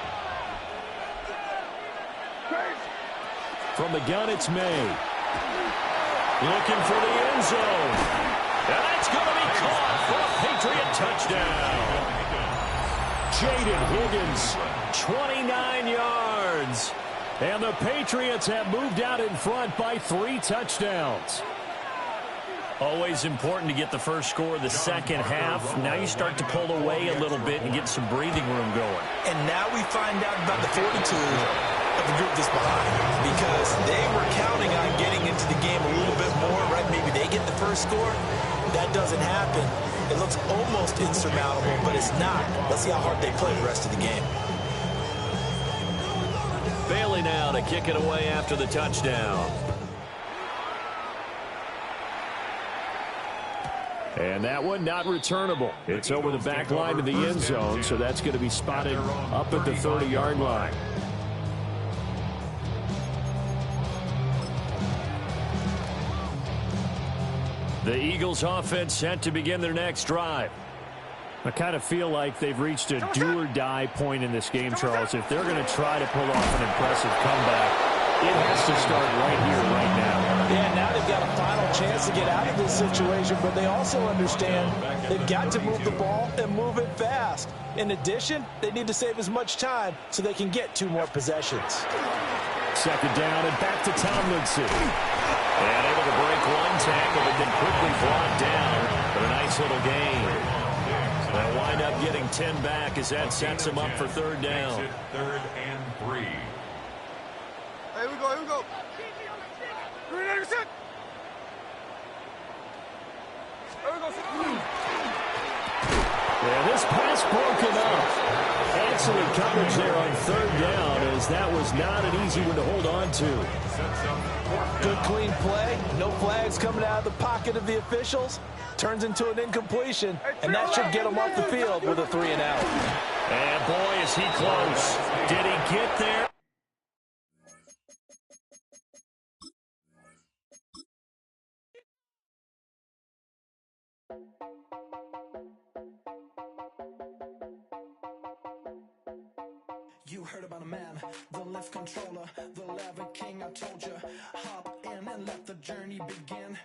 Speaker 11: From the gun, it's May.
Speaker 9: Looking for the end zone. And that's going to be caught for a Patriot touchdown.
Speaker 11: Jaden Higgins, 29 yards. And the Patriots have moved out in front by 3 touchdowns.
Speaker 9: Always important to get the first score of the second half. Now you start to pull away a little bit and get some breathing room going.
Speaker 10: And now we find out about the fortitude of the group that's behind, because they were counting on getting into the game a little bit more, right? Maybe they get the first score. That doesn't happen. It looks almost insurmountable, but it's not. Let's see how hard they play the rest of the game.
Speaker 9: Bailey now to kick it away after the touchdown.
Speaker 11: And that one not returnable. It's over the back line to the end zone, so that's going to be spotted up at the 30-yard line. The Eagles offense set to begin their next drive. I kind of feel like they've reached a do-or-die point in this game, Charles. If they're going to try to pull off an impressive comeback, it has to start right here, right now.
Speaker 10: Yeah, now they've got a final chance to get out of this situation, but they also understand they've got to move the ball and move it fast. In addition, they need to save as much time so they can get 2 more possessions.
Speaker 11: 2nd down and back to Tomlinson.
Speaker 9: And able to break 1 tackle, but then quickly brought down. But a nice little gain. They'll wind up getting 10 back as that sets them up for 3rd down.
Speaker 4: 3rd and 3.
Speaker 3: Here we go, here we go. Here we go.
Speaker 11: Yeah, this pass broken up. Excellent coverage there on 3rd down, as that was not an easy one to hold on to.
Speaker 10: Good clean play. No flags coming out of the pocket of the officials. Turns into an incompletion, and that should get him off the field with a 3 and out.
Speaker 9: And boy, is he close. Did he get there?
Speaker 5: You heard about a man, the lift controller, the lever king. I told you, hop in and let the journey begin.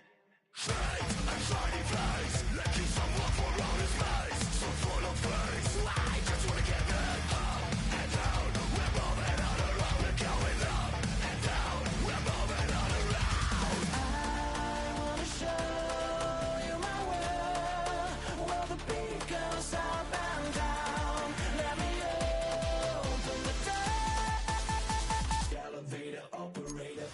Speaker 5: Elevator operator.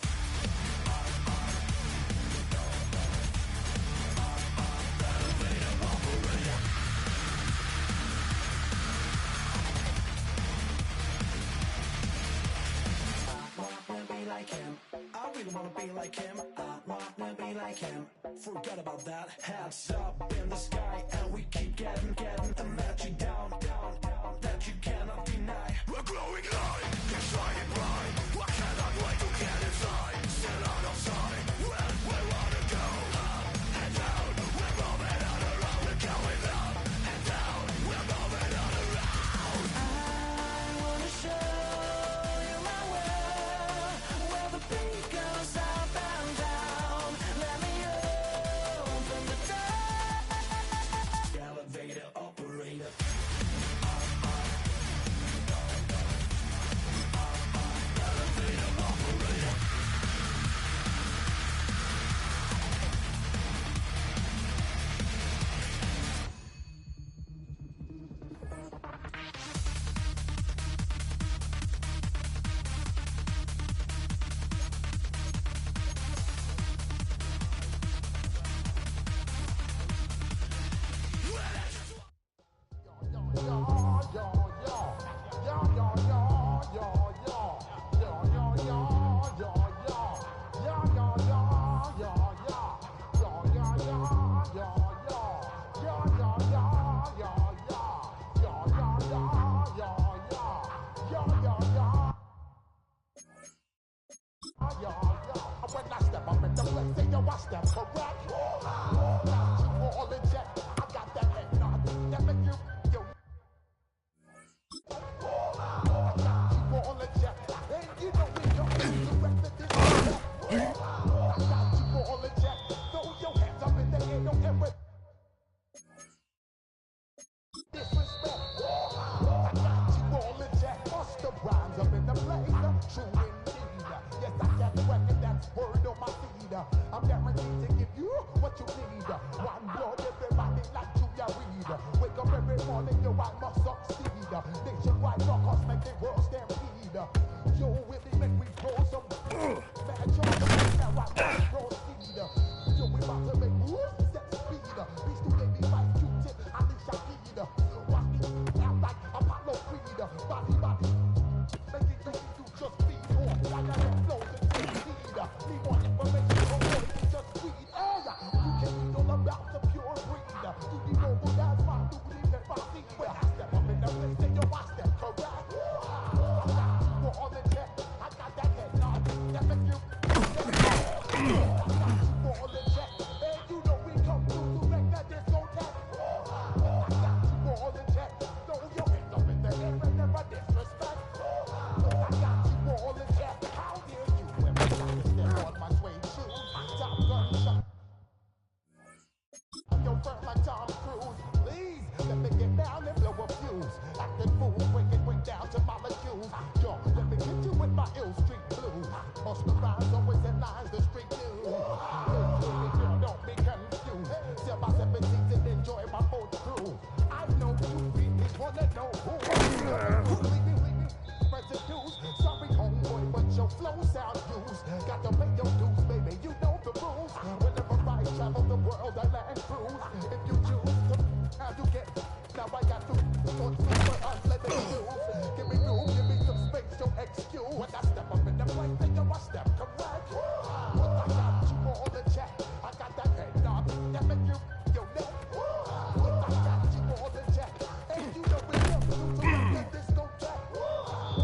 Speaker 5: Like him. I really wanna be like him. I wanna be like him. Forget about that. Hats up in the sky, and we keep getting, and let you down, that you cannot deny. We're glowing light, get shining bright. I cannot wait to get inside. Still out of sight, when we wanna go up and down. We're moving on around, we're going up and down. We're moving on around. I wanna show you my world, where the beat goes up and down. Let me open the door. Elevator operator. When I step up in the place, say yo, I step correct. Got you all in check. I got that head nod that make you yo. I got you all in check, and you know we don't direct the disrespect. I got you all in check. Throw your hands up in the air, don't ever disrespect. I got you all in check. Bust the rhymes up in the place. True indeed. Yes, I can reckon that's word on my feed. I'm guaranteed to give you what you need. One blood, everybody like Julia Reed. Wake up every morning, yo, I must succeed. Nationwide rockers make the world stampede. Yo, with me, make we blow some mad charge. Now I must proceed. Yo, we about to make moves, set speed. These two baby fight Q-tip, Alicia Keed. Watch me out like Apollo Creed. Body, make it easy to just be on. Dynamic flows and take heed. Need more information on what it is just weed. You can read all about the pure breed. You need noble, that's my duty, that's my seed. When I step up in the place, say yo, I step correct. I got you all in check. I got that head nod that make you. I got you all in check. And you know we come through to make that discotheque. I got you all in check. Throw your hands up in the air and never disrespect. I got you all in check. How dare you ever try to step on my suede shoes? Top gun shot. Yo, firm like Tom Cruise. Please, let me get down and blow a fuse. Acting fool, break it way down to molecules. Yo, let me hit you with my ill street blues. Most the rhymes always in lines, the street news. Girl, don't be confused. Sell my 17s and enjoy my boat cruise. I know you really wanna know who. Leave me, residues. Sorry, homeboy, but your flow sound used. Got to pay your dues, baby, you know the rules. Whenever I travel the world, I land cruise. If you choose to, how you get? Now I got to for super unlimited dues. Give me room, give me some space, don't excuse. When I step up in the place, think I step correct. But I got you all in check. I got that head nod that make you your neck. But I got you all in check. And you know we come through to make this go check. But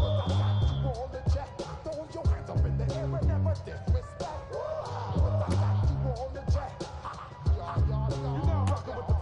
Speaker 5: I got you all in check. Throw your hands up in the air and never disrespect. But I got you all in check. You're now rocking with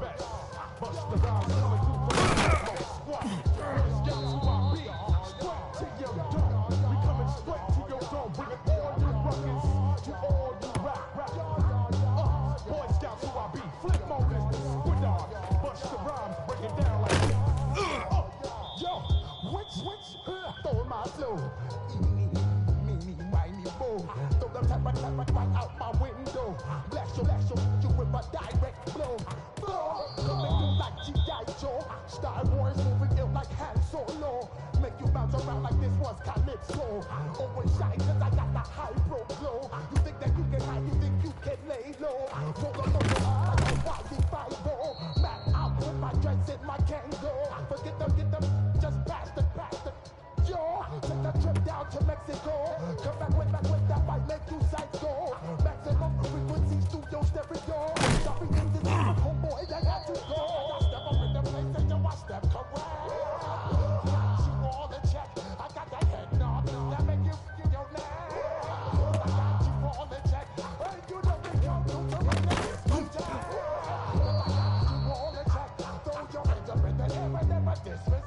Speaker 5: show. Star Wars moving ill like Han Solo. Make you bounce around like this was Calypso. Always shine cause I got the high pro glow. You think that you can hide, you think you can lay low. Roll the motor like a Wally 5-0. Mac out with my dreads and my Kango. Forget them, get them, just pass the. Yo, take a trip down to Mexico. Come back with that might make you psycho. Maximum frequency studio stereo. Stopping things is homeboy, I got to go. I step up in the place and you watch them correct. Got you all the check. I got that head knob that make you feel your neck. I got you all the check. And you know we come to run the disco jack. I got you all the check. Throw your hands up in the air and never dismiss.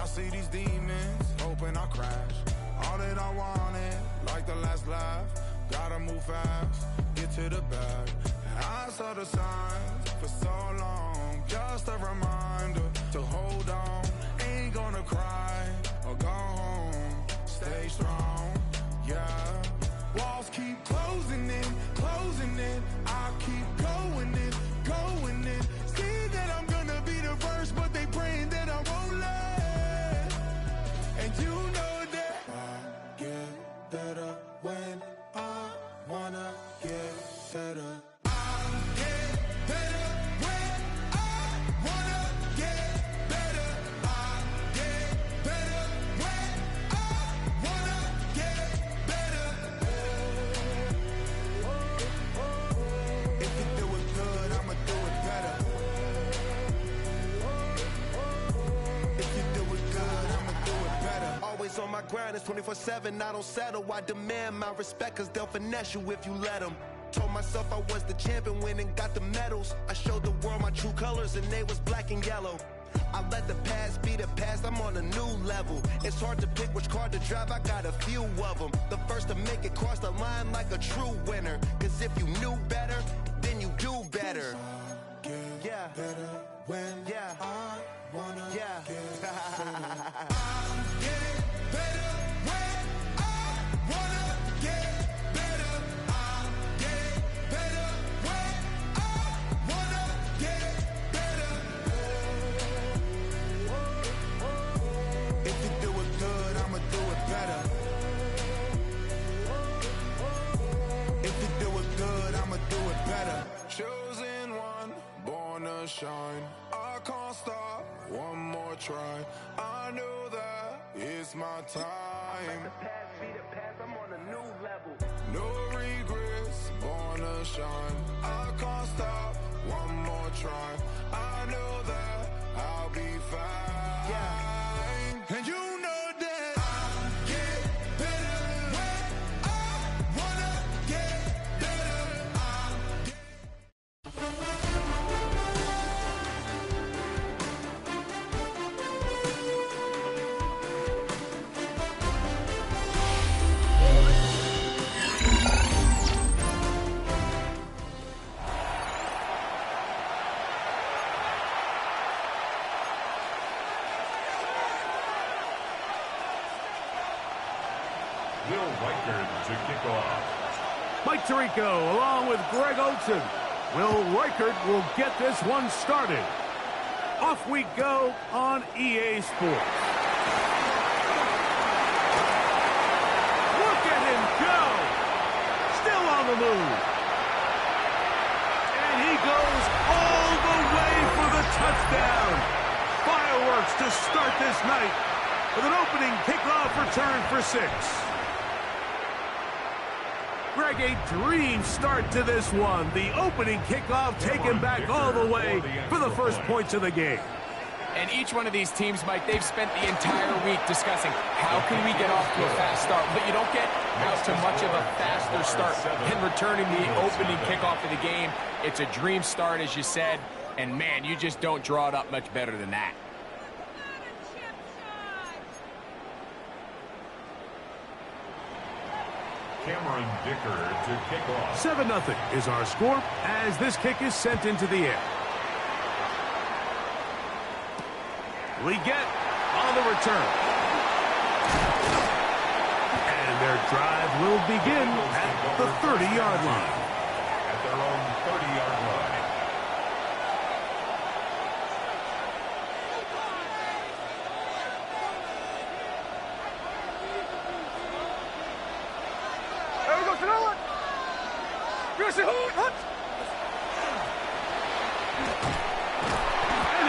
Speaker 12: I see these demons, hoping I crash. All that I wanted, like the last laugh. Gotta move fast, get to the bag. And I saw the signs for so long. Just a reminder to hold on. Ain't gonna cry or go home. Stay strong, yeah. Walls keep closing in, closing in. I keep going in, going in. See that I'm gonna be the first, but they praying that I won't let. And you know that I get better when I wanna get better. I get better when I wanna get better. I get better when I wanna get better. If you do it good, I'ma do it better. If you do it good, I'ma do it better.
Speaker 13: Always on my grind, it's 24/7, I don't settle. I demand my respect, cause they'll finesse you if you let them. Told myself I was the champion, went and got the medals. I showed the world my true colors and they was black and yellow. I let the past be the past, I'm on a new level. It's hard to pick which car to drive, I got a few of them. The first to make it cross the line like a true winner. Cause if you knew better, then you do better. Yeah.
Speaker 12: Better when I wanna
Speaker 13: Yeah.
Speaker 12: get better. I get better when I wanna get better. I get better when I wanna get better. If you do it good, I'ma do it better. If you do it good, I'ma do it better. Chosen one, born to shine. I can't stop, one more try. I know that it's my time.
Speaker 13: The past be the past, I'm on a new level.
Speaker 12: No regrets, born to shine. I can't stop, one more try. I know that I'll be fine.
Speaker 13: Yeah.
Speaker 12: And you know that I get better when I wanna get better.
Speaker 4: Will Reichard to kick off.
Speaker 1: Mike Tirico along with Greg Olson. Will Reichard will get this one started. Off we go on EA Sports. Look at him go! Still on the move. And he goes all the way for the touchdown. Fireworks to start this night with an opening kickoff return for 6. Greg, a dream start to this one. The opening kickoff taken back all the way for the first points of the game.
Speaker 2: And each one of these teams, Mike, they've spent the entire week discussing how can we get off to a fast start. But you don't get out to much of a faster start than returning the opening kickoff of the game. It's a dream start, as you said. And, man, you just don't draw it up much better than that.
Speaker 4: Cameron Dicker to kick off.
Speaker 1: 7-0 is our score as this kick is sent into the air. We get on the return. And their drive will begin at the 30-yard line.
Speaker 4: At their own 30-yard line.
Speaker 1: And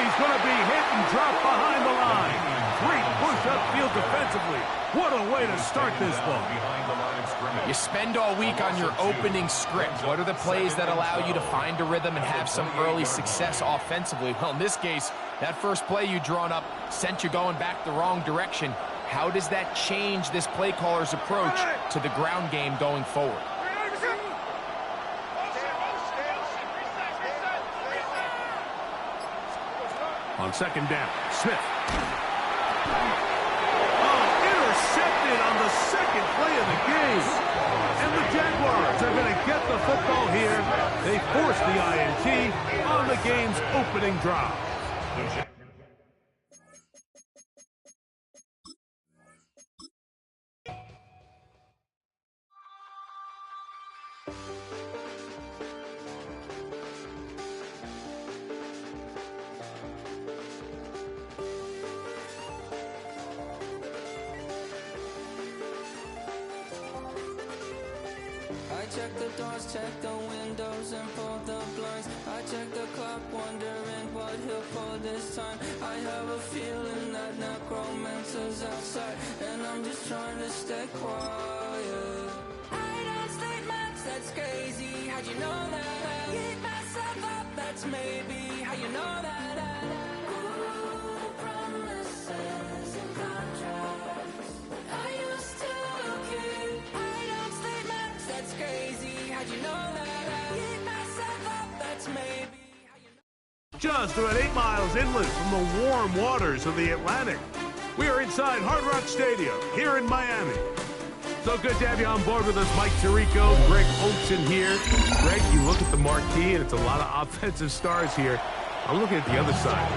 Speaker 1: he's going to be hit and dropped behind the line. Great push upfield defensively. What a way to start this ball.
Speaker 2: You spend all week on your opening script. What are the plays that allow you to find a rhythm and have some early success offensively? Well, in this case, that first play you drawn up sent you going back the wrong direction. How does that change this play caller's approach to the ground game going forward?
Speaker 1: On second down, Smith. Intercepted on the second play of the game. And the Jaguars are going to get the football here. They force the INT on the game's opening drive.
Speaker 14: I check the doors, check the windows, and pull the blinds. I check the clock, wondering what he'll pull this time. I have a feeling that necromancer's outside, and I'm just trying to stay quiet. I don't state maps, that's crazy. How'd you know that? Keep myself up, that's maybe how you know that. Ooh, promises and contracts. I used to keep. I don't state maps, that's crazy. How'd you know that? Keep myself up, that's maybe.
Speaker 1: Just about 8 miles inland from the warm waters of the Atlantic. We are inside Hard Rock Stadium here in Miami. So good to have you on board with us, Mike Tirico, Greg Olson here. Greg, you look at the marquee, and it's a lot of offensive stars here. I'm looking at the other side.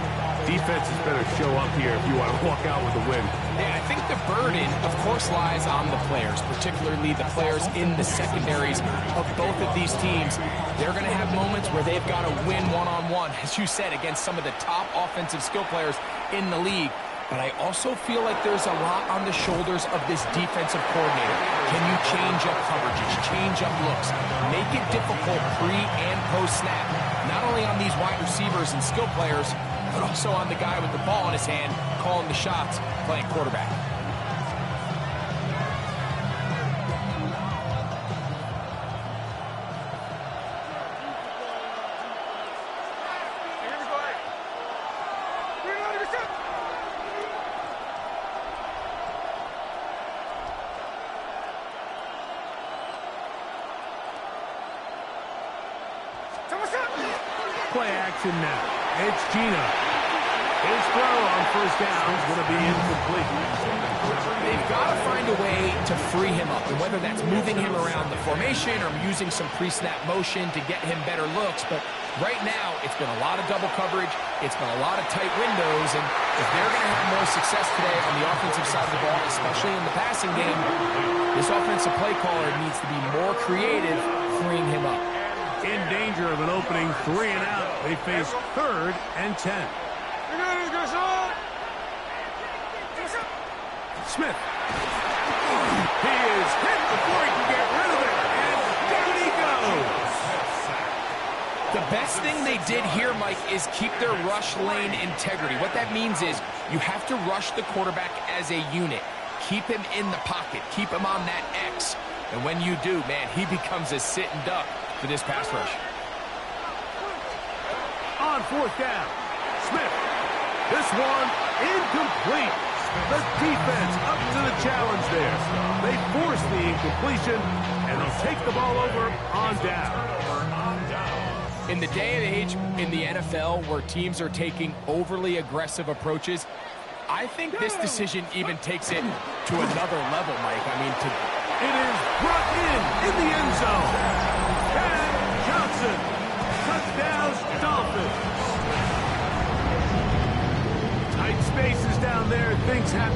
Speaker 1: Defenses better show up here if you want to walk out with a win.
Speaker 2: Yeah, I think the burden, of course, lies on the players, particularly the players in the secondaries of both of these teams. They're going to have moments where they've got to win one-on-one, as you said, against some of the top offensive skill players in the league. But I also feel like there's a lot on the shoulders of this defensive coordinator. Can you change up coverages, change up looks, make it difficult pre- and post-snap, not only on these wide receivers and skill players, but also on the guy with the ball in his hand, calling the shots, playing quarterback.
Speaker 1: Play action now. It's Gino. His throw on first down is going to be incomplete.
Speaker 2: They've got to find a way to free him up, and whether that's moving him around the formation or using some pre-snap motion to get him better looks. But right now, it's been a lot of double coverage. It's been a lot of tight windows, and if they're going to have more success today on the offensive side of the ball, especially in the passing game, this offensive play caller needs to be more creative, freeing him up.
Speaker 1: In danger of an opening 3 and out. They face 3rd and 10. Smith. He is hit before he can get rid of it. And down he goes.
Speaker 2: The best thing they did here, Mike, is keep their rush lane integrity. What that means is you have to rush the quarterback as a unit. Keep him in the pocket. Keep him on that X. And when you do, man, he becomes a sitting duck for this pass rush.
Speaker 1: On 4th down, Smith. This one incomplete. The defense up to the challenge there. They force the incompletion, and they'll take the ball over on down.
Speaker 2: In the day and age in the NFL where teams are taking overly aggressive approaches, I think this decision even takes it to another level, Mike. I mean,
Speaker 1: it is brought in the end zone. And Johnson. Touchdowns, Dolphins. Tight spaces down there. Things happen.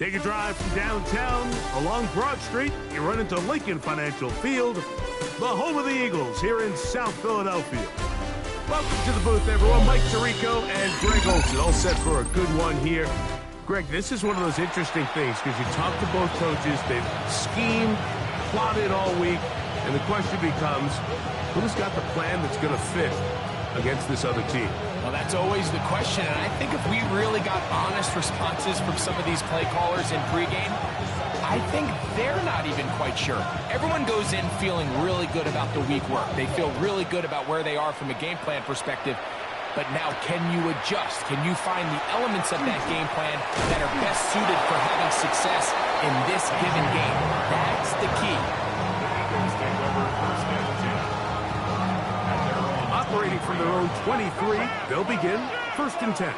Speaker 1: Take a drive from downtown along Broad Street. You run into Lincoln Financial Field, the home of the Eagles here in South Philadelphia. Welcome to the booth, everyone. Mike Tirico and Greg Olson, all set for a good one here. Greg, this is one of those interesting things because you talk to both coaches. They've schemed, plotted all week, and the question becomes, who's got the plan that's going to fit against this other team?
Speaker 2: Well, that's always the question, and I think if we really got honest responses from some of these play callers in pregame, I think they're not even quite sure. Everyone goes in feeling really good about the week work. They feel really good about where they are from a game plan perspective. But now, can you adjust? Can you find the elements of that game plan that are best suited for having success in this given game? That's the key.
Speaker 1: Operating from their own 23, they'll begin 1st and 10.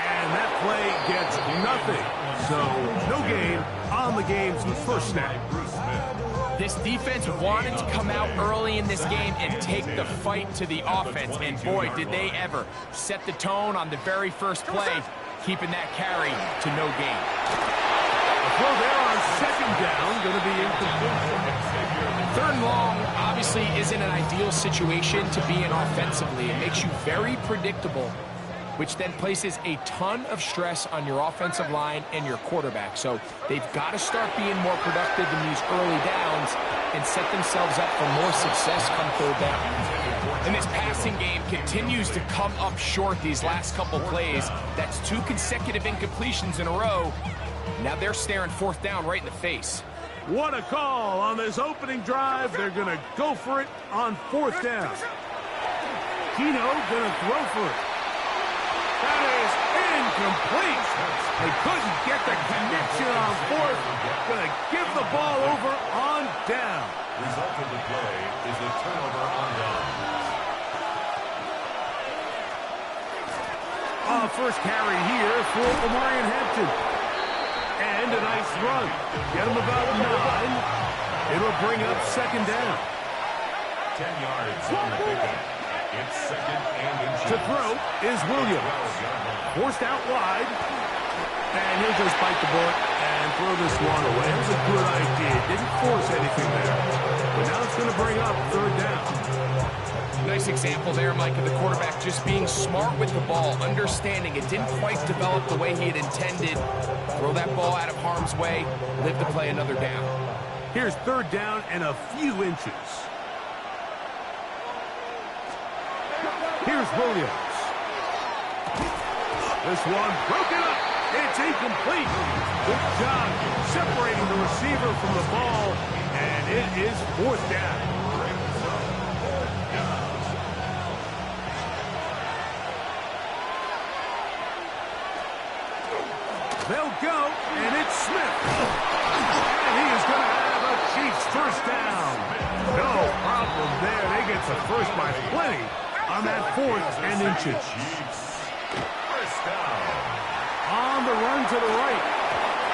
Speaker 1: And that play gets nothing. So, no gain on the game's first snap.
Speaker 2: This defense wanted to come out early in this game and take the fight to the offense. And boy, did they ever set the tone on the very first play, keeping that carry to no gain.
Speaker 1: Throw there on 2nd down, going to be incomplete.
Speaker 2: 3rd and long obviously isn't an ideal situation to be in offensively. It makes you very predictable, which then places a ton of stress on your offensive line and your quarterback. So they've got to start being more productive in these early downs and set themselves up for more success come 3rd down. And this passing game continues to come up short these last couple plays. That's 2 consecutive incompletions in a row. Now they're staring 4th down right in the face.
Speaker 1: What a call on this opening drive. They're going to go for it on 4th down. Keno going to throw for it. That is incomplete. They couldn't get the connection on 4th. Going to give the ball over on down.
Speaker 4: Result of the play is a turnover on down.
Speaker 1: First carry here for Omarion Hampton. And a nice run. Get him about 9. It'll bring up 2nd down.
Speaker 4: 10 yards on the pickup. It's 2nd and inches.
Speaker 1: To throw is Williams. Forced out wide. And he'll just bite the bullet and throw this one away. It was a good idea. Didn't force anything there. But now it's going to bring up 3rd down.
Speaker 2: Nice example there, Mike, of the quarterback just being smart with the ball, understanding it didn't quite develop the way he had intended. Throw that ball out of harm's way, live to play another down.
Speaker 1: Here's 3rd down and a few inches. Here's Williams. This one broken up. It's incomplete. Good job separating the receiver from the ball, and it is 4th down. They'll go, and it's Smith. And he is going to have a Chiefs 1st down. No problem there. They get the first by plenty on that 4th and inches. On the run to the right.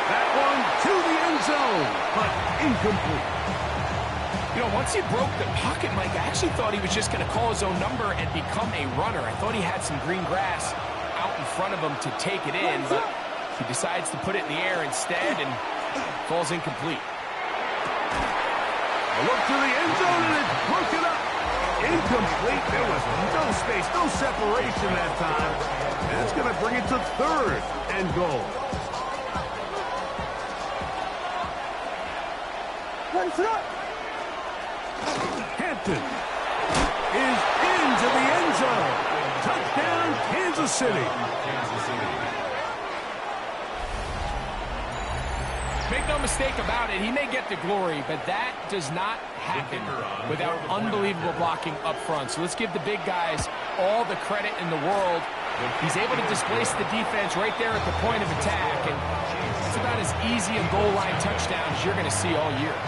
Speaker 1: That one to the end zone, but incomplete.
Speaker 2: You know, once he broke the pocket, Mike, I actually thought he was just going to call his own number and become a runner. I thought he had some green grass out in front of him to take it in, but he decides to put it in the air instead and falls incomplete.
Speaker 1: A look to the end zone, and it's broken up. Incomplete. There was no space, no separation that time. That's going to bring it to 3rd and goal. Hampton is into the end zone. Touchdown, Kansas City.
Speaker 2: Make no mistake about it, he may get the glory, but that does not happen without unbelievable blocking up front. So let's give the big guys all the credit in the world. He's able to displace the defense right there at the point of attack, and it's about as easy a goal line touchdown as you're going to see all year.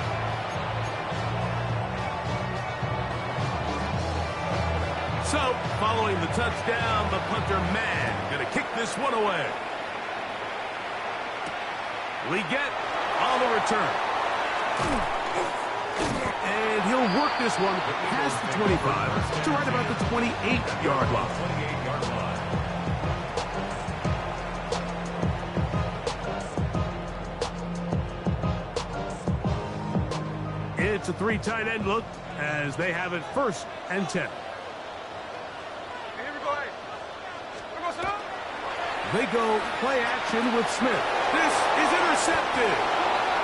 Speaker 1: So, following the touchdown, the punter man going to kick this one away. Leggett on the return. And he'll work this one past the 25 to right about the 28-yard line. It's a 3 tight end look as they have it 1st and 10. They go play action with Smith. This is intercepted.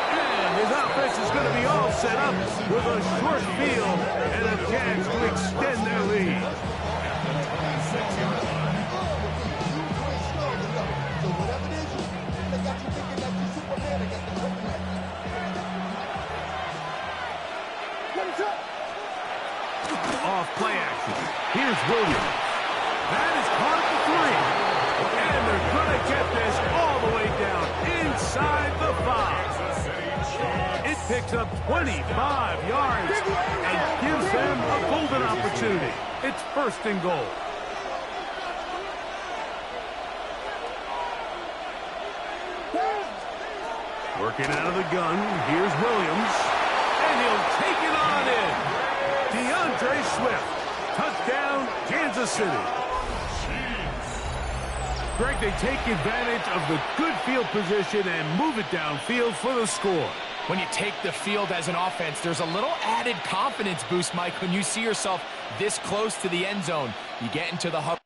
Speaker 1: And his offense is going to be all set up with a short field and a chance to extend their lead. Off play action. Here's Williams. That is caught at the 3. And they're going to get this all the way down inside the 5. It picks up 25 yards and gives them a golden opportunity. It's 1st and goal. Working out of the gun, here's Williams. And he'll take it on in. DeAndre Swift. Touchdown, Kansas City. Greg, they take advantage of the good field position and move it downfield for the score.
Speaker 2: When you take the field as an offense, there's a little added confidence boost, Mike, when you see yourself this close to the end zone. You get into the hub.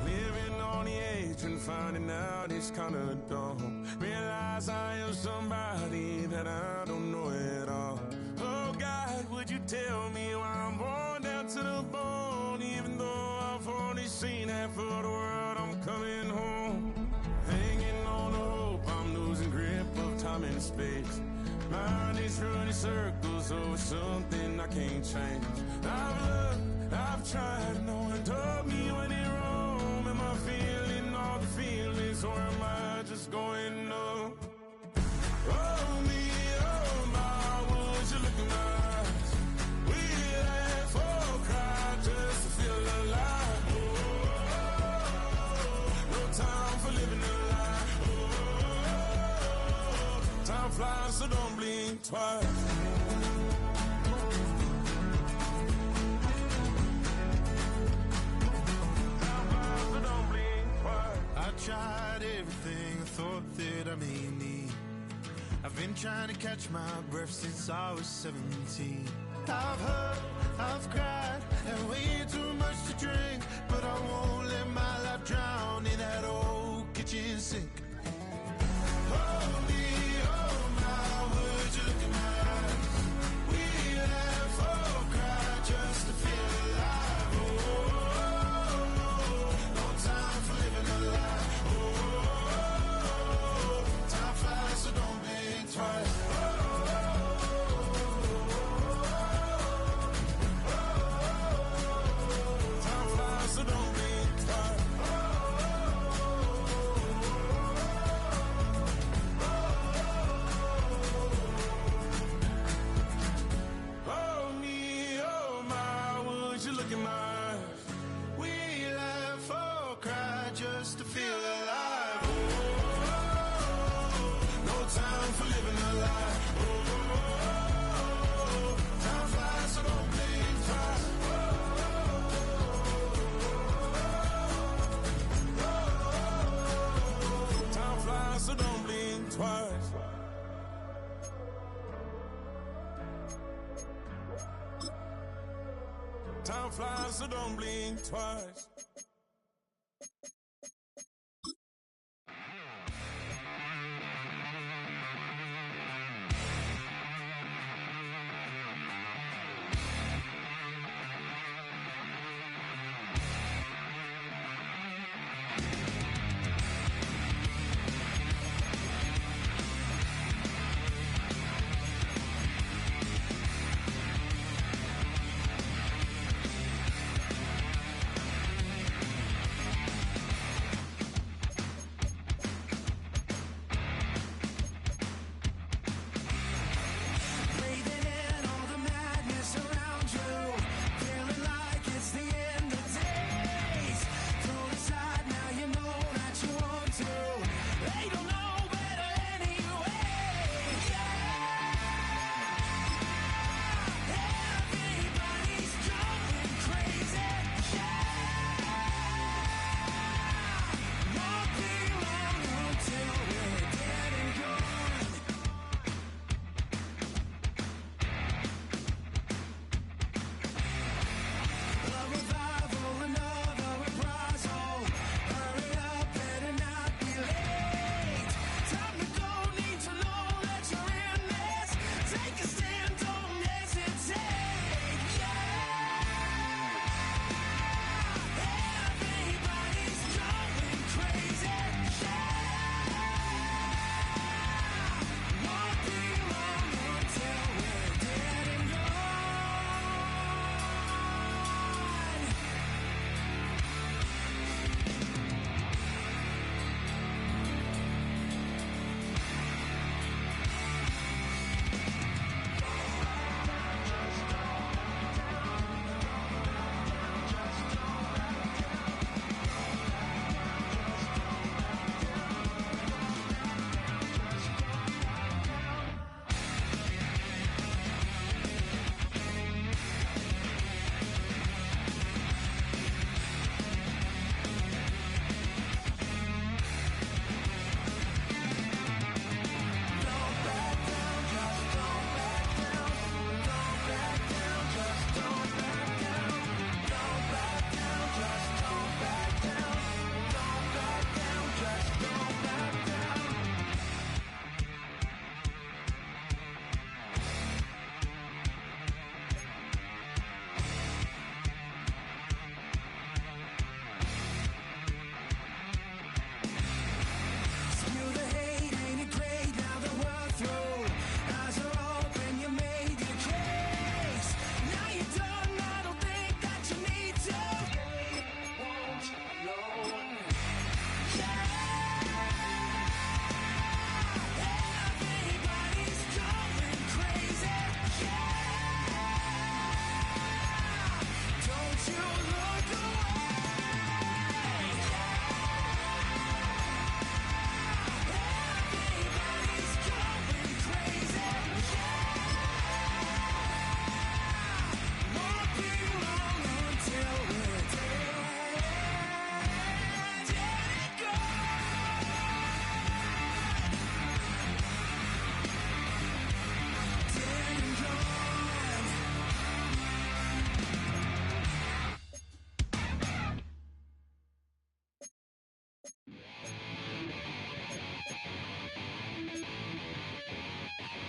Speaker 12: Living on the edge and finding out it's kind of dumb. Realize I am somebody that I don't know at all. Oh God, would you tell me why I'm worn down to the bone? Even though I've only seen half of the world, I'm coming home. Hanging on the hope, I'm losing grip of time and space. Mind is running circles over something I can't change. I've looked, I've tried, no one told me when it wrong. Am I feeling all the feelings, or am I just going numb? Oh me, oh my, would you look in my eyes? We laugh or cry just to feel alive. Oh, no time for living a lie. Oh, time flies, so don't blink twice.
Speaker 5: I tried everything I thought that I may need. I've been trying to catch my breath since I was 17. I've hurt, I've cried, and way too much to drink. But I won't let my life drown in that old kitchen sink. Oh me, oh my, would you look in my eyes? We laugh or cry just to feel alive. Oh, no time for living a lie. So don't think twice. Time flies, so don't think twice. Oh me, oh my, would you look in my eyes? We laugh or cry just to feel alive. Time for living a lie. Oh, time flies, so don't think twice. Time flies, so don't blink twice. Time flies, so don't blink twice.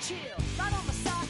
Speaker 6: chill, right on my side.